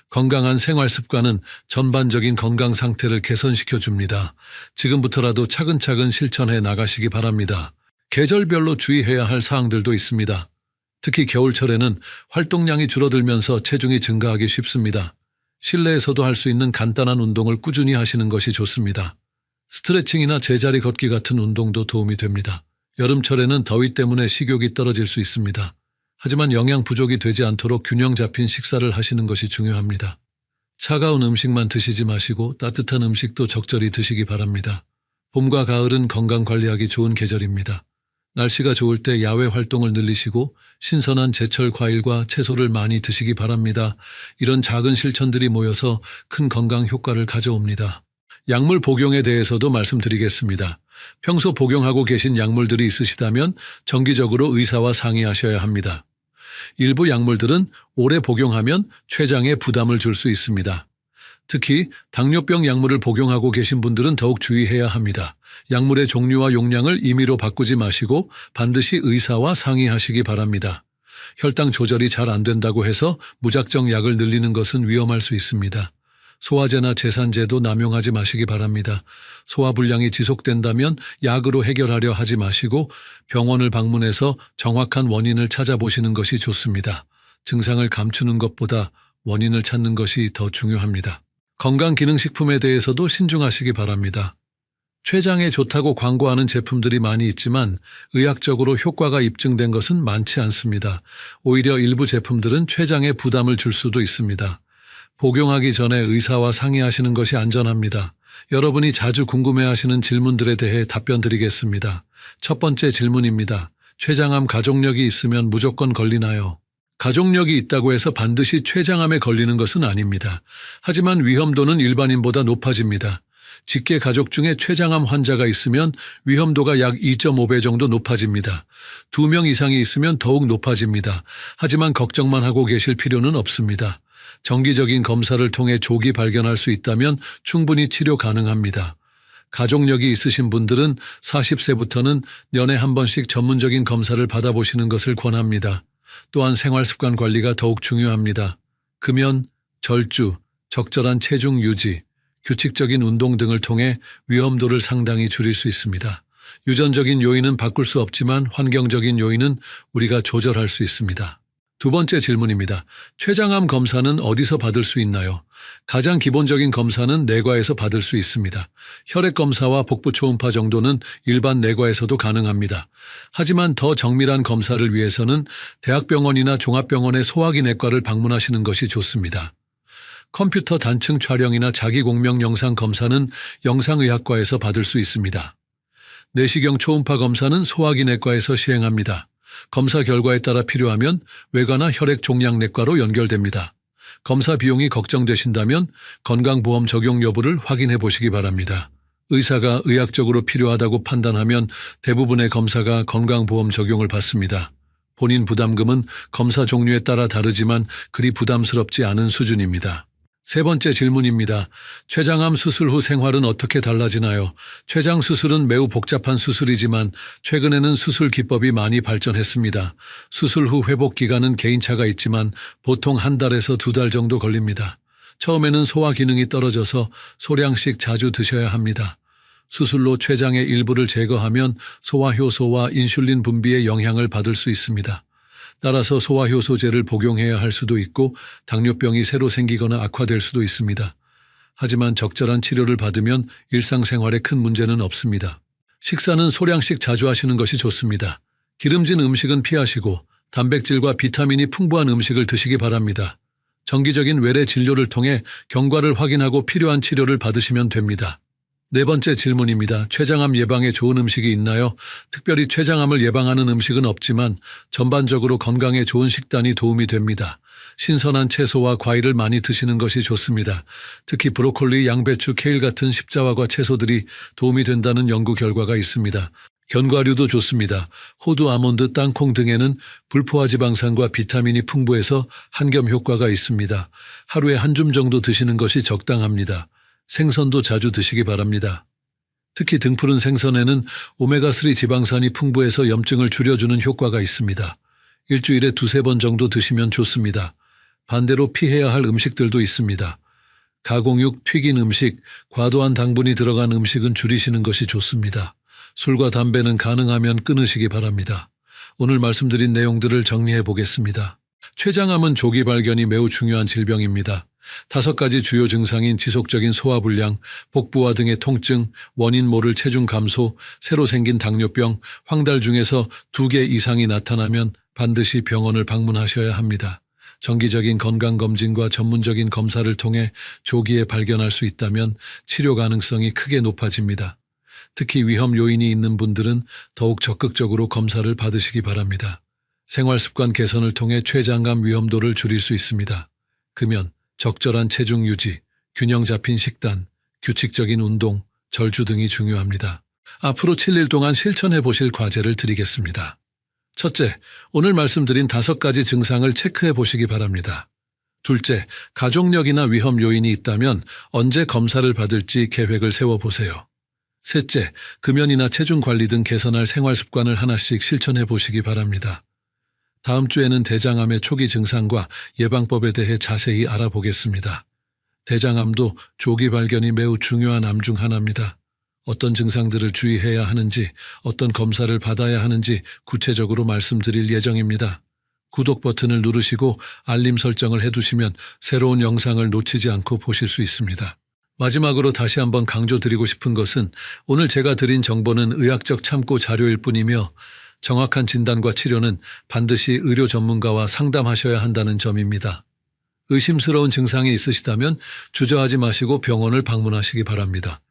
건강한 생활 습관은 전반적인 건강 상태를 개선시켜 줍니다. 지금부터라도 차근차근 실천해 나가시기 바랍니다. 계절별로 주의해야 할 사항들도 있습니다. 특히 겨울철에는 활동량이 줄어들면서 체중이 증가하기 쉽습니다. 실내에서도 할 수 있는 간단한 운동을 꾸준히 하시는 것이 좋습니다. 스트레칭이나 제자리 걷기 같은 운동도 도움이 됩니다. 여름철에는 더위 때문에 식욕이 떨어질 수 있습니다. 하지만 영양 부족이 되지 않도록 균형 잡힌 식사를 하시는 것이 중요합니다. 차가운 음식만 드시지 마시고 따뜻한 음식도 적절히 드시기 바랍니다. 봄과 가을은 건강 관리하기 좋은 계절입니다. 날씨가 좋을 때 야외 활동을 늘리시고 신선한 제철 과일과 채소를 많이 드시기 바랍니다. 이런 작은 실천들이 모여서 큰 건강 효과를 가져옵니다. 약물 복용에 대해서도 말씀드리겠습니다. 평소 복용하고 계신 약물들이 있으시다면 정기적으로 의사와 상의하셔야 합니다. 일부 약물들은 오래 복용하면 췌장에 부담을 줄 수 있습니다. 특히 당뇨병 약물을 복용하고 계신 분들은 더욱 주의해야 합니다. 약물의 종류와 용량을 임의로 바꾸지 마시고 반드시 의사와 상의하시기 바랍니다. 혈당 조절이 잘 안 된다고 해서 무작정 약을 늘리는 것은 위험할 수 있습니다. 소화제나 제산제도 남용하지 마시기 바랍니다. 소화불량이 지속된다면 약으로 해결하려 하지 마시고 병원을 방문해서 정확한 원인을 찾아보시는 것이 좋습니다. 증상을 감추는 것보다 원인을 찾는 것이 더 중요합니다. 건강기능식품에 대해서도 신중하시기 바랍니다. 췌장에 좋다고 광고하는 제품들이 많이 있지만 의학적으로 효과가 입증된 것은 많지 않습니다. 오히려 일부 제품들은 췌장에 부담을 줄 수도 있습니다. 복용하기 전에 의사와 상의하시는 것이 안전합니다. 여러분이 자주 궁금해하시는 질문들에 대해 답변 드리겠습니다. 첫 번째 질문입니다. 췌장암 가족력이 있으면 무조건 걸리나요? 가족력이 있다고 해서 반드시 췌장암에 걸리는 것은 아닙니다. 하지만 위험도는 일반인보다 높아집니다. 직계 가족 중에 췌장암 환자가 있으면 위험도가 약 2.5배 정도 높아집니다. 2명 이상이 있으면 더욱 높아집니다. 하지만 걱정만 하고 계실 필요는 없습니다. 정기적인 검사를 통해 조기 발견할 수 있다면 충분히 치료 가능합니다. 가족력이 있으신 분들은 40세부터는 년에 한 번씩 전문적인 검사를 받아보시는 것을 권합니다. 또한 생활습관 관리가 더욱 중요합니다. 금연, 절주, 적절한 체중 유지, 규칙적인 운동 등을 통해 위험도를 상당히 줄일 수 있습니다. 유전적인 요인은 바꿀 수 없지만 환경적인 요인은 우리가 조절할 수 있습니다. 두 번째 질문입니다. 췌장암 검사는 어디서 받을 수 있나요? 가장 기본적인 검사는 내과에서 받을 수 있습니다. 혈액 검사와 복부 초음파 정도는 일반 내과에서도 가능합니다. 하지만 더 정밀한 검사를 위해서는 대학병원이나 종합병원의 소화기내과를 방문하시는 것이 좋습니다. 컴퓨터 단층 촬영이나 자기공명 영상 검사는 영상의학과에서 받을 수 있습니다. 내시경 초음파 검사는 소화기내과에서 시행합니다. 검사 결과에 따라 필요하면 외과나 혈액 종양내과로 연결됩니다. 검사 비용이 걱정되신다면 건강보험 적용 여부를 확인해 보시기 바랍니다. 의사가 의학적으로 필요하다고 판단하면 대부분의 검사가 건강보험 적용을 받습니다. 본인 부담금은 검사 종류에 따라 다르지만 그리 부담스럽지 않은 수준입니다. 세 번째 질문입니다. 췌장암 수술 후 생활은 어떻게 달라지나요? 췌장 수술은 매우 복잡한 수술이지만 최근에는 수술 기법이 많이 발전했습니다. 수술 후 회복 기간은 개인차가 있지만 보통 한 달에서 2달 정도 걸립니다. 처음에는 소화 기능이 떨어져서 소량씩 자주 드셔야 합니다. 수술로 췌장의 일부를 제거하면 소화효소와 인슐린 분비에 영향을 받을 수 있습니다. 따라서 소화효소제를 복용해야 할 수도 있고 당뇨병이 새로 생기거나 악화될 수도 있습니다. 하지만 적절한 치료를 받으면 일상생활에 큰 문제는 없습니다. 식사는 소량씩 자주 하시는 것이 좋습니다. 기름진 음식은 피하시고 단백질과 비타민이 풍부한 음식을 드시기 바랍니다. 정기적인 외래 진료를 통해 경과를 확인하고 필요한 치료를 받으시면 됩니다. 네 번째 질문입니다. 췌장암 예방에 좋은 음식이 있나요? 특별히 췌장암을 예방하는 음식은 없지만 전반적으로 건강에 좋은 식단이 도움이 됩니다. 신선한 채소와 과일을 많이 드시는 것이 좋습니다. 특히 브로콜리, 양배추, 케일 같은 십자화과 채소들이 도움이 된다는 연구 결과가 있습니다. 견과류도 좋습니다. 호두, 아몬드, 땅콩 등에는 불포화 지방산과 비타민이 풍부해서 한겸 효과가 있습니다. 하루에 한 줌 정도 드시는 것이 적당합니다. 생선도 자주 드시기 바랍니다. 특히 등푸른 생선에는 오메가3 지방산이 풍부해서 염증을 줄여주는 효과가 있습니다. 일주일에 2-3번 정도 드시면 좋습니다. 반대로 피해야 할 음식들도 있습니다. 가공육, 튀긴 음식, 과도한 당분이 들어간 음식은 줄이시는 것이 좋습니다. 술과 담배는 가능하면 끊으시기 바랍니다. 오늘 말씀드린 내용들을 정리해 보겠습니다. 췌장암은 조기 발견이 매우 중요한 질병입니다. 5가지 주요 증상인 지속적인 소화불량, 복부와 등의 통증, 원인 모를 체중 감소, 새로 생긴 당뇨병, 황달 중에서 2개 이상이 나타나면 반드시 병원을 방문하셔야 합니다. 정기적인 건강검진과 전문적인 검사를 통해 조기에 발견할 수 있다면 치료 가능성이 크게 높아집니다. 특히 위험 요인이 있는 분들은 더욱 적극적으로 검사를 받으시기 바랍니다. 생활습관 개선을 통해 췌장암 위험도를 줄일 수 있습니다. 금연, 적절한 체중 유지, 균형 잡힌 식단, 규칙적인 운동, 절주 등이 중요합니다. 앞으로 7일 동안 실천해 보실 과제를 드리겠습니다. 첫째, 오늘 말씀드린 5가지 증상을 체크해 보시기 바랍니다. 둘째, 가족력이나 위험 요인이 있다면 언제 검사를 받을지 계획을 세워보세요. 셋째, 금연이나 체중 관리 등 개선할 생활 습관을 하나씩 실천해 보시기 바랍니다. 다음 주에는 대장암의 초기 증상과 예방법에 대해 자세히 알아보겠습니다. 대장암도 조기 발견이 매우 중요한 암 중 하나입니다. 어떤 증상들을 주의해야 하는지, 어떤 검사를 받아야 하는지 구체적으로 말씀드릴 예정입니다. 구독 버튼을 누르시고 알림 설정을 해두시면 새로운 영상을 놓치지 않고 보실 수 있습니다. 마지막으로 다시 한번 강조드리고 싶은 것은 오늘 제가 드린 정보는 의학적 참고 자료일 뿐이며 정확한 진단과 치료는 반드시 의료 전문가와 상담하셔야 한다는 점입니다. 의심스러운 증상이 있으시다면 주저하지 마시고 병원을 방문하시기 바랍니다.